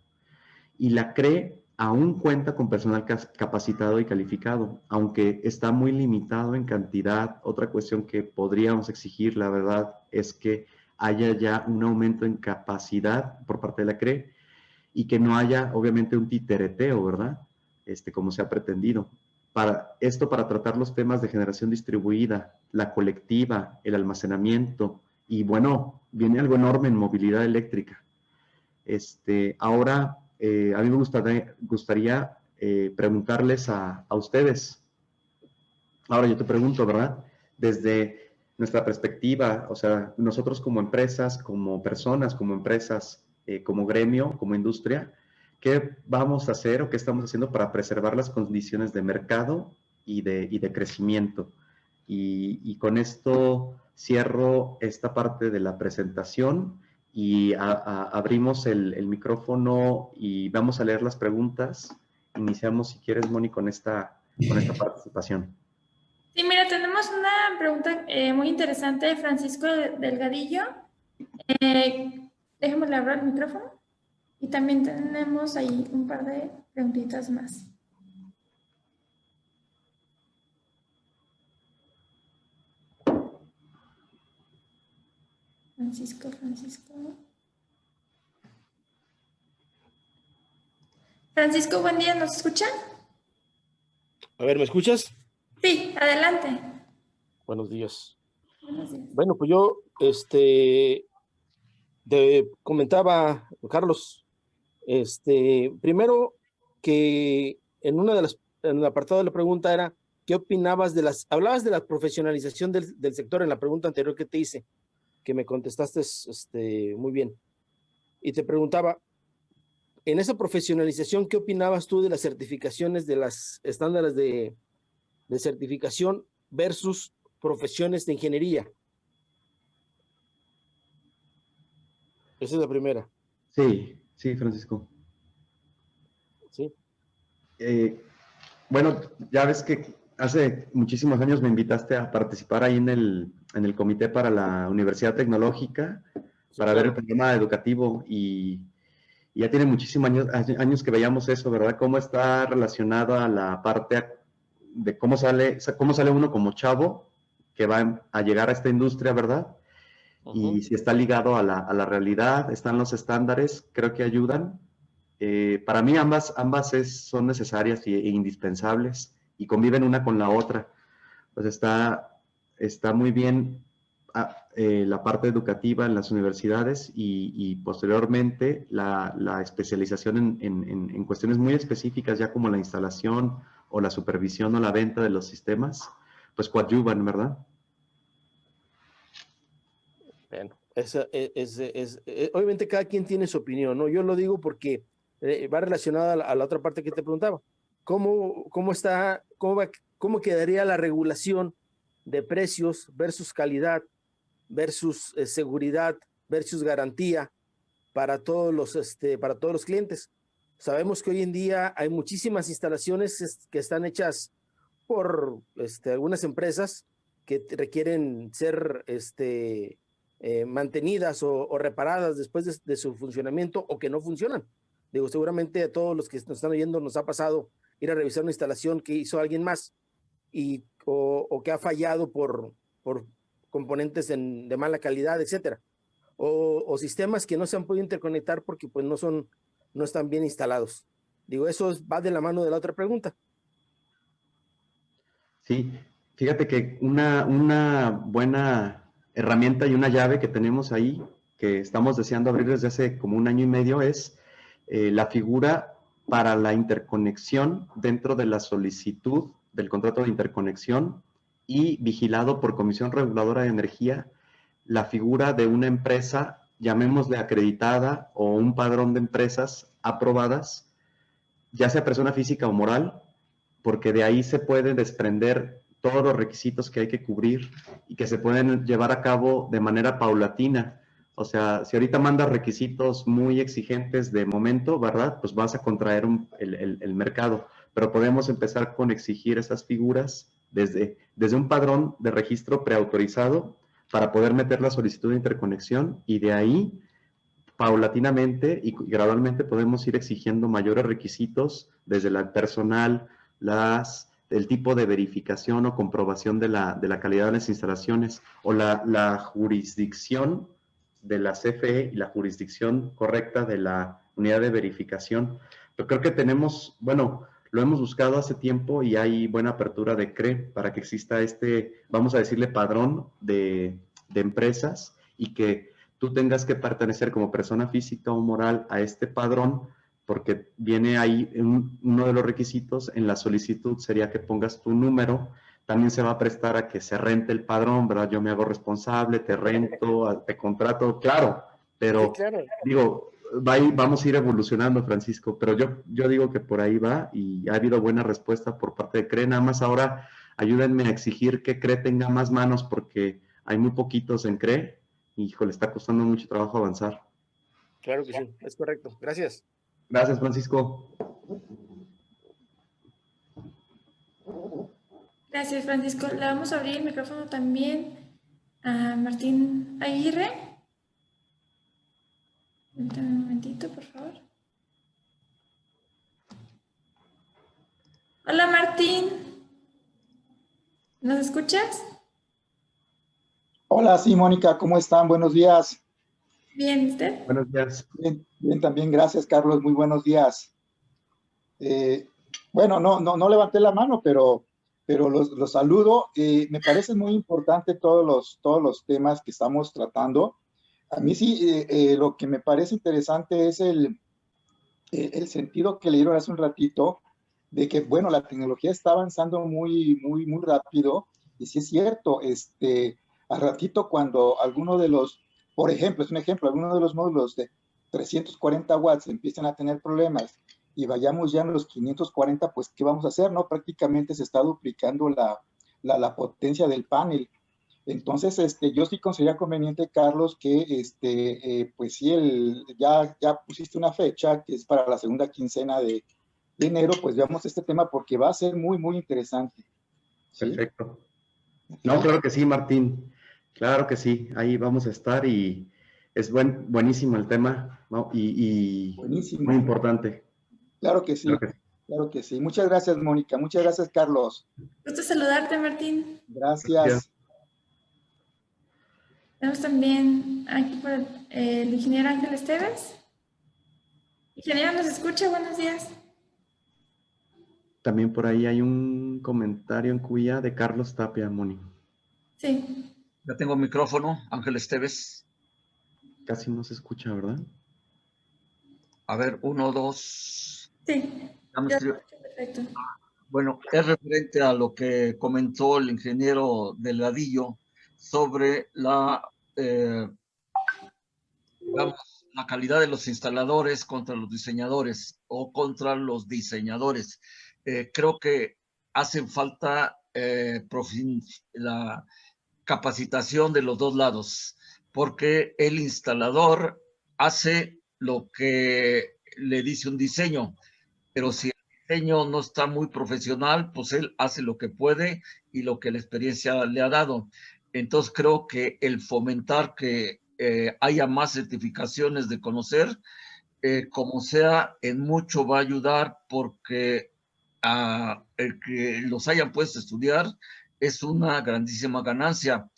Y la CRE aún cuenta con personal capacitado y calificado, aunque está muy limitado en cantidad. Otra cuestión que podríamos exigir, la verdad, es que haya ya un aumento en capacidad por parte de la CRE y que no haya, obviamente, un titereteo, ¿verdad? Como se ha pretendido. Para tratar los temas de generación distribuida, la colectiva, el almacenamiento, y bueno, viene algo enorme en movilidad eléctrica. Ahora, a mí me gustaría preguntarles a ustedes. Ahora yo te pregunto, ¿verdad? Desde nuestra perspectiva, o sea, nosotros como empresas, como personas, como empresas, como gremio, como industria, ¿qué vamos a hacer o qué estamos haciendo para preservar las condiciones de mercado y de crecimiento? Y con esto cierro esta parte de la presentación y abrimos el micrófono y vamos a leer las preguntas. Iniciamos, si quieres, Moni, con esta participación. Sí, mira, tenemos una pregunta muy interesante de Francisco Delgadillo. Déjame abrir el micrófono. Y también tenemos ahí un par de preguntitas más. Francisco. Francisco, buen día, ¿nos escuchan? A ver, ¿me escuchas? Sí, adelante. Buenos días. Buenos días. Bueno, pues yo te comentaba, Carlos, primero que en el apartado de la pregunta era, ¿qué opinabas hablabas de la profesionalización del sector en la pregunta anterior que te hice, que me contestaste muy bien. Y te preguntaba, en esa profesionalización, ¿qué opinabas tú de las certificaciones, de las estándares de certificación versus profesiones de ingeniería? Esa es la primera. Sí, Francisco. Sí. Bueno, ya ves que hace muchísimos años me invitaste a participar ahí en el comité para la Universidad Tecnológica, para ver el programa educativo y ya tiene muchísimos años que veíamos eso, ¿verdad? Cómo está relacionado a la parte de cómo sale uno como chavo que va a llegar a esta industria, ¿verdad? Y si está ligado a la realidad, están los estándares, creo que ayudan. Para mí ambas son necesarias e indispensables y conviven una con la otra. Pues está muy bien la parte educativa en las universidades y posteriormente la especialización en cuestiones muy específicas, ya como la instalación o la supervisión o la venta de los sistemas, pues coadyuvan, ¿verdad? Bueno, obviamente cada quien tiene su opinión, ¿no? Yo lo digo porque va relacionada a la otra parte que te preguntaba. ¿Cómo quedaría la regulación de precios versus calidad, versus seguridad, versus garantía para todos los clientes? Sabemos que hoy en día hay muchísimas instalaciones que están hechas por algunas empresas que requieren ser mantenidas o reparadas después de su funcionamiento o que no funcionan. Digo, seguramente a todos los que nos están oyendo nos ha pasado ir a revisar una instalación que hizo alguien más o que ha fallado por componentes de mala calidad, etcétera. O sistemas que no se han podido interconectar porque pues no están bien instalados. Digo, eso va de la mano de la otra pregunta. Sí, fíjate que una buena herramienta y una llave que tenemos ahí, que estamos deseando abrir desde hace como 1 año y medio, es la figura para la interconexión dentro de la solicitud del contrato de interconexión y vigilado por Comisión Reguladora de Energía, la figura de una empresa, llamémosle acreditada, o un padrón de empresas aprobadas, ya sea persona física o moral, porque de ahí se pueden desprender todos los requisitos que hay que cubrir y que se pueden llevar a cabo de manera paulatina. O sea, si ahorita mandas requisitos muy exigentes de momento, ¿verdad? Pues vas a contraer el mercado. Pero podemos empezar con exigir esas figuras desde un padrón de registro preautorizado para poder meter la solicitud de interconexión y de ahí paulatinamente y gradualmente podemos ir exigiendo mayores requisitos desde el personal, el tipo de verificación o comprobación de la calidad de las instalaciones o la jurisdicción de la CFE y la jurisdicción correcta de la unidad de verificación. Pero creo que tenemos, bueno, lo hemos buscado hace tiempo y hay buena apertura de CRE para que exista vamos a decirle, padrón de empresas y que tú tengas que pertenecer como persona física o moral a este padrón, porque viene ahí uno de los requisitos en la solicitud sería que pongas tu número. También se va a prestar a que se rente el padrón, ¿verdad? Yo me hago responsable, te rento, te contrato, claro, pero Sí, claro. digo, vamos a ir evolucionando, Francisco, pero yo digo que por ahí va y ha habido buena respuesta por parte de CRE. Nada más ahora ayúdenme a exigir que CRE tenga más manos porque hay muy poquitos en CRE. Híjole, está costando mucho trabajo avanzar. Claro que sí, es correcto. Gracias. Gracias, Francisco. Gracias, Francisco. Le vamos a abrir el micrófono también a Martín Aguirre. Un momentito, por favor. Hola, Martín. ¿Nos escuchas? Hola, sí, Mónica, ¿cómo están? Buenos días. Bien, ¿usted? Buenos días. Bien, bien, también, gracias, Carlos, muy buenos días. Bueno, no levanté la mano, pero los saludo. Me parece muy importante todos los temas que estamos tratando. A mí sí, lo que me parece interesante es el sentido que le dieron hace un ratito de que, bueno, la tecnología está avanzando muy rápido, y sí es cierto, al ratito cuando alguno de los, por ejemplo, es un ejemplo, algunos de los módulos de 340 watts empiezan a tener problemas y vayamos ya en los 540, pues, ¿qué vamos a hacer? ¿No? Prácticamente se está duplicando la potencia del panel. Entonces, yo sí consideraría conveniente, Carlos, que, pues sí, ya pusiste una fecha que es para la segunda quincena de enero, pues veamos este tema porque va a ser muy interesante. ¿Sí? Perfecto. No, claro que sí, Martín. Claro que sí. Ahí vamos a estar y es buenísimo el tema, ¿no? Y Buenísimo. muy importante. Claro que sí. Claro que sí. Muchas gracias, Mónica. Muchas gracias, Carlos. Gusto saludarte, Martín. Gracias. Tenemos también aquí por el ingeniero Ángel Esteves. Ingeniero, ¿nos escucha? Buenos días. También por ahí hay un comentario en cuya de Carlos Tapia, Moni. Sí. Ya tengo micrófono, Ángel Esteves. Casi no se escucha, ¿verdad? A ver, 1, 2. Sí. Perfecto. Bueno, es referente a lo que comentó el ingeniero Delgadillo sobre digamos, la calidad de los instaladores contra los diseñadores o contra los diseñadores. Creo que hace falta la capacitación de los dos lados, porque el instalador hace lo que le dice un diseño, pero si el diseño no está muy profesional, pues él hace lo que puede y lo que la experiencia le ha dado. Entonces creo que el fomentar que haya más certificaciones de conocer, como sea, en mucho va a ayudar, porque el que los hayan puesto a estudiar es una grandísima ganancia.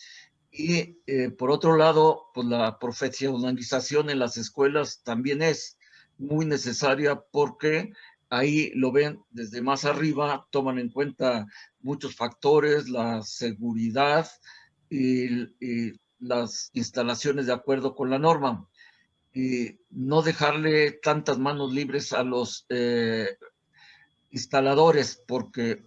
Y por otro lado, pues la profesionalización en las escuelas también es muy necesaria, porque ahí lo ven desde más arriba, toman en cuenta muchos factores, la seguridad y las instalaciones de acuerdo con la norma. Y no dejarle tantas manos libres a los instaladores, porque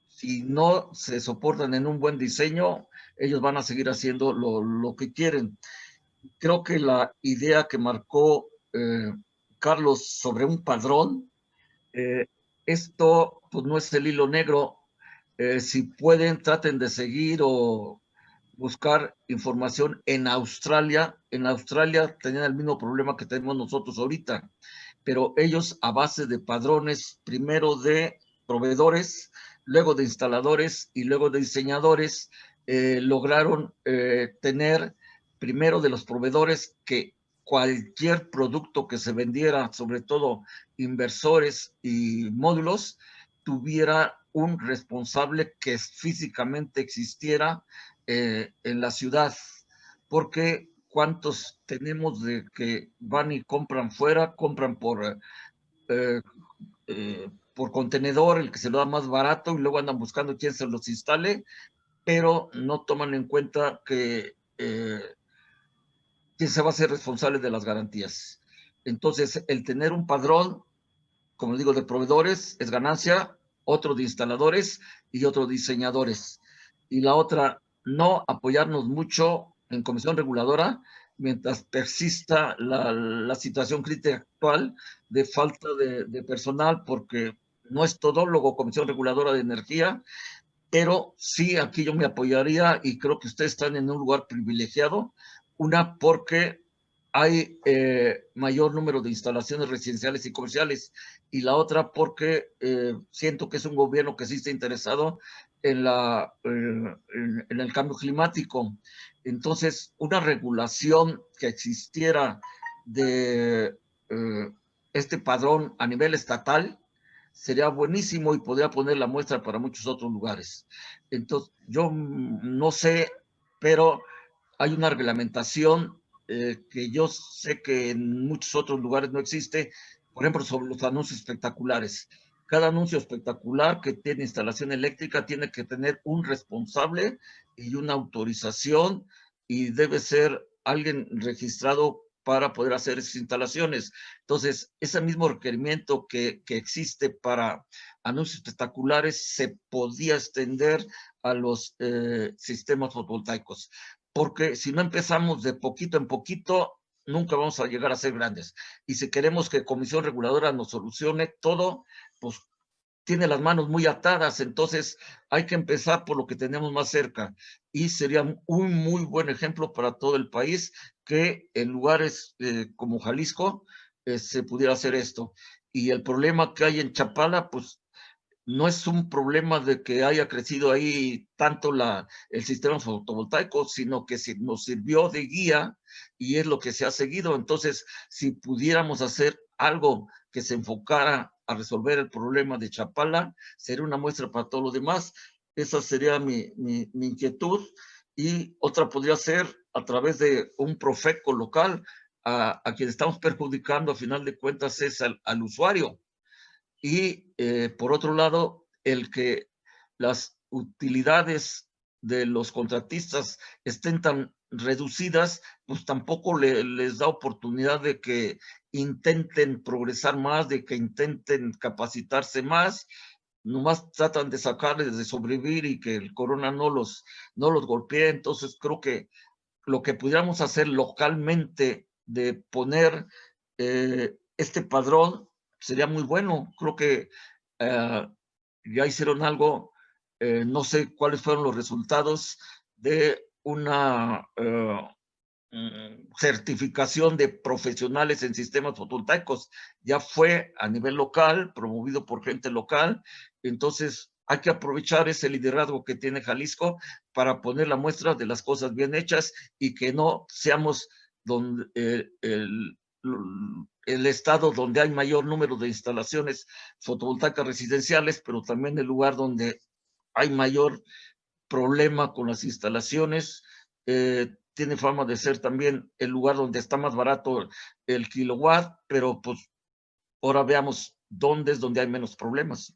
si no se soportan en un buen diseño, ellos van a seguir haciendo lo que quieren. Creo que la idea que marcó Carlos sobre un padrón, esto pues no es el hilo negro. Si pueden, traten de seguir o buscar información en Australia. En Australia tenían el mismo problema que tenemos nosotros ahorita, pero ellos a base de padrones, primero de proveedores, luego de instaladores y luego de diseñadores, lograron tener primero de los proveedores que cualquier producto que se vendiera, sobre todo inversores y módulos, tuviera un responsable que físicamente existiera en la ciudad, porque ¿cuántos tenemos de que van y compran fuera, compran por contenedor, el que se lo da más barato, y luego andan buscando quién se los instale, pero no toman en cuenta que quién se va a ser responsable de las garantías? Entonces, el tener un padrón, como digo, de proveedores es ganancia, otro de instaladores y otro de diseñadores. Y la otra, no apoyarnos mucho en comisión reguladora mientras persista la situación crítica actual de falta de personal, porque no es todólogo comisión reguladora de energía, pero sí aquí yo me apoyaría y creo que ustedes están en un lugar privilegiado. Una, porque hay mayor número de instalaciones residenciales y comerciales, y la otra porque siento que es un gobierno que sí está interesado en el cambio climático. Entonces, una regulación que existiera de este padrón a nivel estatal sería buenísimo y podría poner la muestra para muchos otros lugares. Entonces, yo no sé, pero hay una reglamentación que yo sé que en muchos otros lugares no existe, por ejemplo, sobre los anuncios espectaculares. Cada anuncio espectacular que tiene instalación eléctrica tiene que tener un responsable y una autorización, y debe ser alguien registrado para poder hacer esas instalaciones. Entonces, ese mismo requerimiento que existe para anuncios espectaculares se podía extender a los sistemas fotovoltaicos, porque si no empezamos de poquito en poquito, nunca vamos a llegar a ser grandes. Y si queremos que Comisión Reguladora nos solucione todo, pues tiene las manos muy atadas. Entonces hay que empezar por lo que tenemos más cerca, y sería un muy buen ejemplo para todo el país que en lugares como Jalisco se pudiera hacer esto. Y el problema que hay en Chapala, pues no es un problema de que haya crecido ahí tanto el sistema fotovoltaico, sino que nos sirvió de guía y es lo que se ha seguido. Entonces, si pudiéramos hacer algo que se enfocara a resolver el problema de Chapala, sería una muestra para todo lo demás. Esa sería mi inquietud. Y otra podría ser a través de un Profeco local. A quien estamos perjudicando a final de cuentas es al usuario. Y por otro lado, el que las utilidades de los contratistas estén tan reducidas, pues tampoco les da oportunidad de que intenten progresar más, de que intenten capacitarse más. Nomás tratan de sacarles, de sobrevivir y que el corona no los golpee. Entonces creo que lo que pudiéramos hacer localmente de poner este padrón sería muy bueno. Creo que ya hicieron algo, no sé cuáles fueron los resultados de una certificación de profesionales en sistemas fotovoltaicos. Ya fue a nivel local, promovido por gente local. Entonces hay que aprovechar ese liderazgo que tiene Jalisco para poner la muestra de las cosas bien hechas, y que no seamos donde, el estado donde hay mayor número de instalaciones fotovoltaicas residenciales, pero también el lugar donde hay mayor problema con las instalaciones. Tiene fama de ser también el lugar donde está más barato el kilowatt, pero pues ahora veamos dónde es donde hay menos problemas.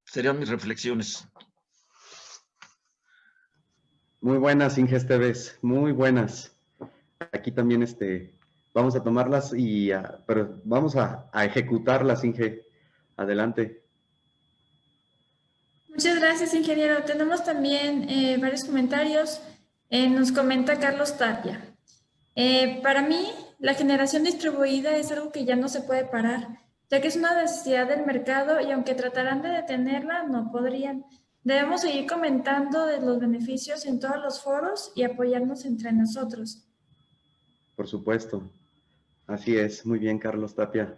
Serían mis reflexiones. Muy buenas, Inge Esteves, muy buenas. Aquí también vamos a tomarlas pero vamos a ejecutarlas, Inge. Adelante. Muchas gracias, ingeniero. Tenemos también varios comentarios. Nos comenta Carlos Tapia. Para mí, la generación distribuida es algo que ya no se puede parar, ya que es una necesidad del mercado y aunque tratarán de detenerla, no podrían. Debemos seguir comentando de los beneficios en todos los foros y apoyarnos entre nosotros. Por supuesto. Así es. Muy bien, Carlos Tapia.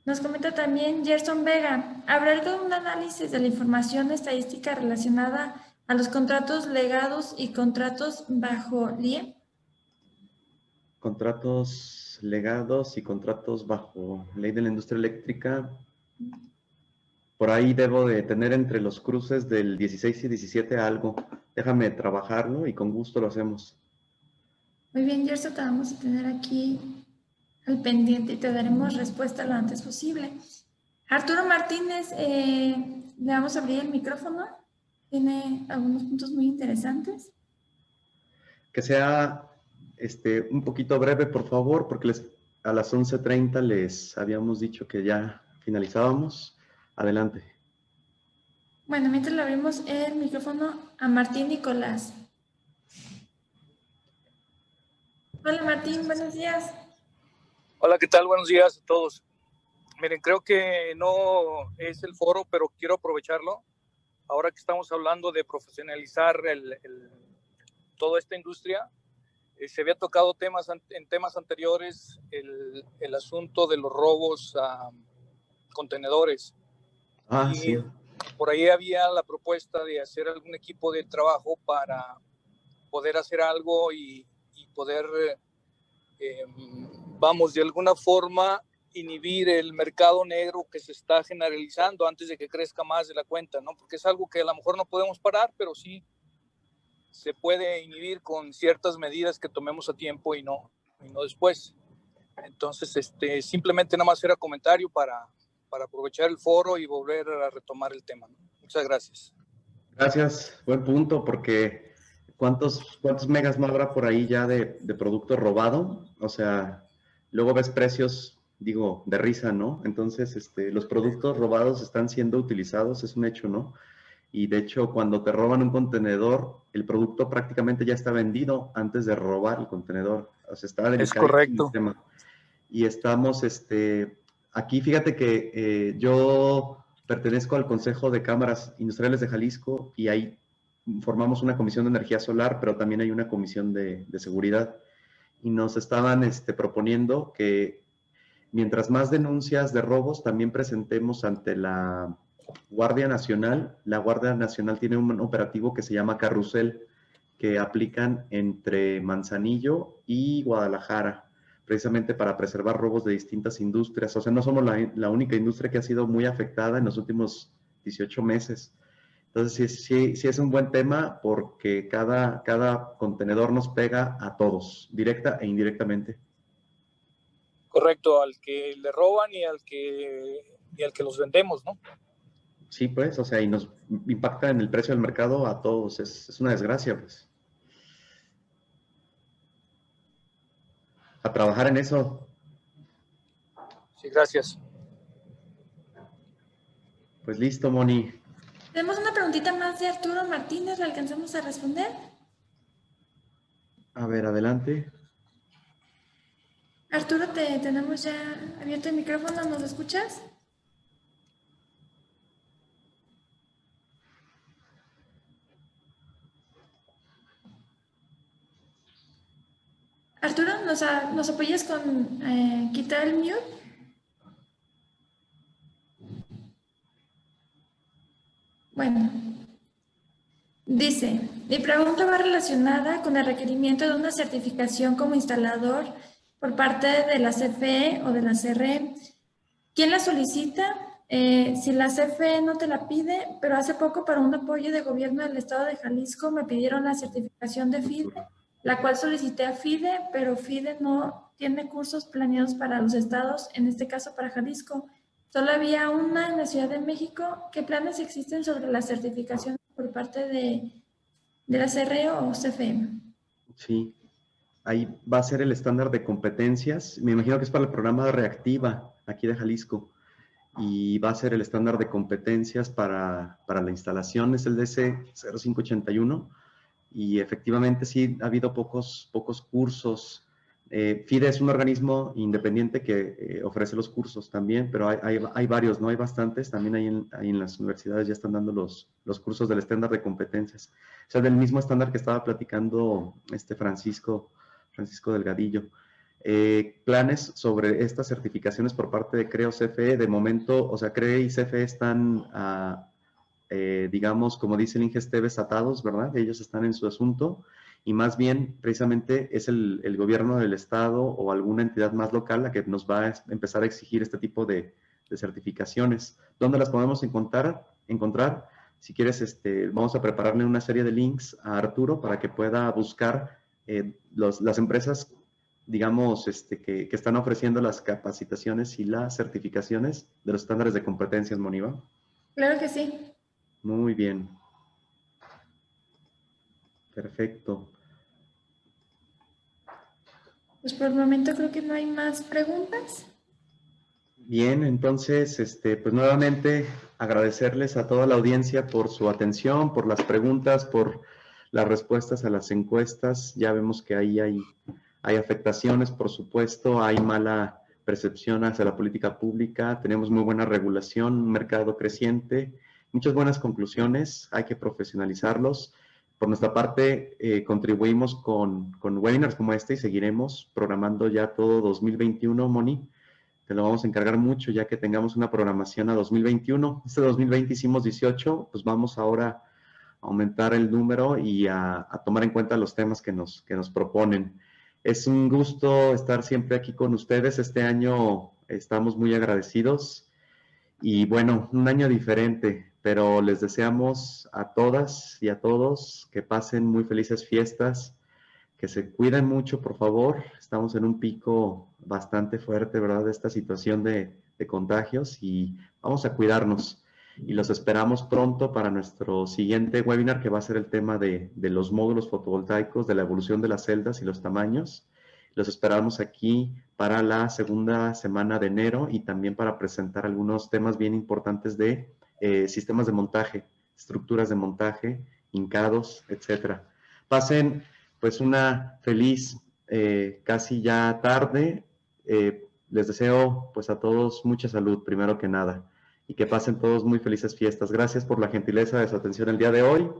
Nos comenta también Gerson Vega. ¿Habrá algún análisis de la información estadística relacionada a los contratos legados y contratos bajo LIE? Contratos legados y contratos bajo ley de la industria eléctrica. Por ahí debo de tener entre los cruces del 16 y 17 algo. Déjame trabajarlo y con gusto lo hacemos. Muy bien, Gerson, te vamos a tener aquí al pendiente y te daremos respuesta lo antes posible. Arturo Martínez, le vamos a abrir el micrófono. Tiene algunos puntos muy interesantes. Que sea un poquito breve, por favor, porque a las 11:30 les habíamos dicho que ya finalizábamos. Adelante. Bueno, mientras le abrimos el micrófono a Martín Nicolás. Hola Martín, buenos días. Hola, ¿qué tal? Buenos días a todos. Miren, creo que no es el foro, pero quiero aprovecharlo. Ahora que estamos hablando de profesionalizar toda esta industria, se había tocado en temas anteriores el asunto de los robos a contenedores. Y sí. por ahí había la propuesta de hacer algún equipo de trabajo para poder hacer algo y poder, de alguna forma inhibir el mercado negro que se está generalizando antes de que crezca más de la cuenta, ¿no? Porque es algo que a lo mejor no podemos parar, pero sí se puede inhibir con ciertas medidas que tomemos a tiempo y no después. Entonces, simplemente nada más era comentario para aprovechar el foro y volver a retomar el tema, ¿no? Muchas gracias. Gracias, buen punto, porque ¿cuántos megas no habrá por ahí ya de producto robado? O sea, luego ves precios, digo, de risa, ¿no? Entonces, los productos robados están siendo utilizados, es un hecho, ¿no? Y de hecho, cuando te roban un contenedor, el producto prácticamente ya está vendido antes de robar el contenedor. O sea, está delicado. Es correcto. El tema. Y estamos, aquí fíjate que yo pertenezco al Consejo de Cámaras Industriales de Jalisco y ahí formamos una comisión de energía solar, pero también hay una comisión de seguridad. Y nos estaban proponiendo que mientras más denuncias de robos, también presentemos ante la Guardia Nacional. La Guardia Nacional tiene un operativo que se llama Carrusel, que aplican entre Manzanillo y Guadalajara, precisamente para preservar robos de distintas industrias. O sea, no somos la única industria que ha sido muy afectada en los últimos 18 meses. Entonces, sí es un buen tema porque cada contenedor nos pega a todos, directa e indirectamente. Correcto, al que le roban y al que los vendemos, ¿no? Sí, pues, o sea, y nos impacta en el precio del mercado a todos. Es una desgracia, pues. A trabajar en eso. Sí, gracias. Pues listo, Moni. Tenemos una preguntita más de Arturo Martínez, ¿la alcanzamos a responder? A ver, adelante. Arturo, tenemos ya abierto el micrófono, ¿nos escuchas? Arturo, ¿nos apoyas con quitar el mute? Bueno, dice, mi pregunta va relacionada con el requerimiento de una certificación como instalador por parte de la CFE o de la CRE. ¿Quién la solicita? Si la CFE no te la pide, pero hace poco para un apoyo de gobierno del estado de Jalisco me pidieron la certificación de FIDE, la cual solicité a FIDE, pero FIDE no tiene cursos planeados para los estados, en este caso para Jalisco. Solo había una en la Ciudad de México. ¿Qué planes existen sobre la certificación por parte de la CRE o CFE? Sí, ahí va a ser el estándar de competencias. Me imagino que es para el programa de Reactiva, aquí de Jalisco. Y va a ser el estándar de competencias para la instalación, es el DC-0581. Y efectivamente sí, ha habido pocos cursos. FIDE es un organismo independiente que ofrece los cursos también, pero hay varios, ¿no? Hay bastantes. También ahí en las universidades ya están dando los cursos del estándar de competencias. O sea, del mismo estándar que estaba platicando Francisco Delgadillo. Planes sobre estas certificaciones por parte de CRE o CFE. De momento, o sea, CRE y CFE están digamos, como dice el Ingesteves, atados, ¿verdad? Ellos están en su asunto y más bien, precisamente, es el gobierno del estado o alguna entidad más local la que nos va a empezar a exigir este tipo de certificaciones. ¿Dónde las podemos encontrar? Si quieres, vamos a prepararle una serie de links a Arturo para que pueda buscar las empresas, digamos, que están ofreciendo las capacitaciones y las certificaciones de los estándares de competencias, Moniva. Claro que sí. Muy bien. Perfecto. Pues por el momento creo que no hay más preguntas. Bien, entonces, pues nuevamente agradecerles a toda la audiencia por su atención, por las preguntas, por las respuestas a las encuestas. Ya vemos que ahí hay afectaciones, por supuesto, hay mala percepción hacia la política pública, tenemos muy buena regulación, un mercado creciente, muchas buenas conclusiones, hay que profesionalizarlos. Por nuestra parte, contribuimos con webinars como este y seguiremos programando ya todo 2021, Moni. Te lo vamos a encargar mucho ya que tengamos una programación a 2021. Este 2020 hicimos 18, pues vamos ahora a aumentar el número y a tomar en cuenta los temas que nos proponen. Es un gusto estar siempre aquí con ustedes. Este año estamos muy agradecidos y bueno, un año diferente, pero les deseamos a todas y a todos que pasen muy felices fiestas, que se cuiden mucho, por favor. Estamos en un pico bastante fuerte, ¿verdad?, de esta situación de contagios y vamos a cuidarnos. Y los esperamos pronto para nuestro siguiente webinar, que va a ser el tema de los módulos fotovoltaicos, de la evolución de las celdas y los tamaños. Los esperamos aquí para la segunda semana de enero y también para presentar algunos temas bien importantes de sistemas de montaje, estructuras de montaje, hincados, etcétera. Pasen pues una feliz casi ya tarde. Les deseo pues a todos mucha salud primero que nada y que pasen todos muy felices fiestas. Gracias por la gentileza de su atención el día de hoy.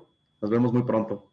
Nos vemos muy pronto.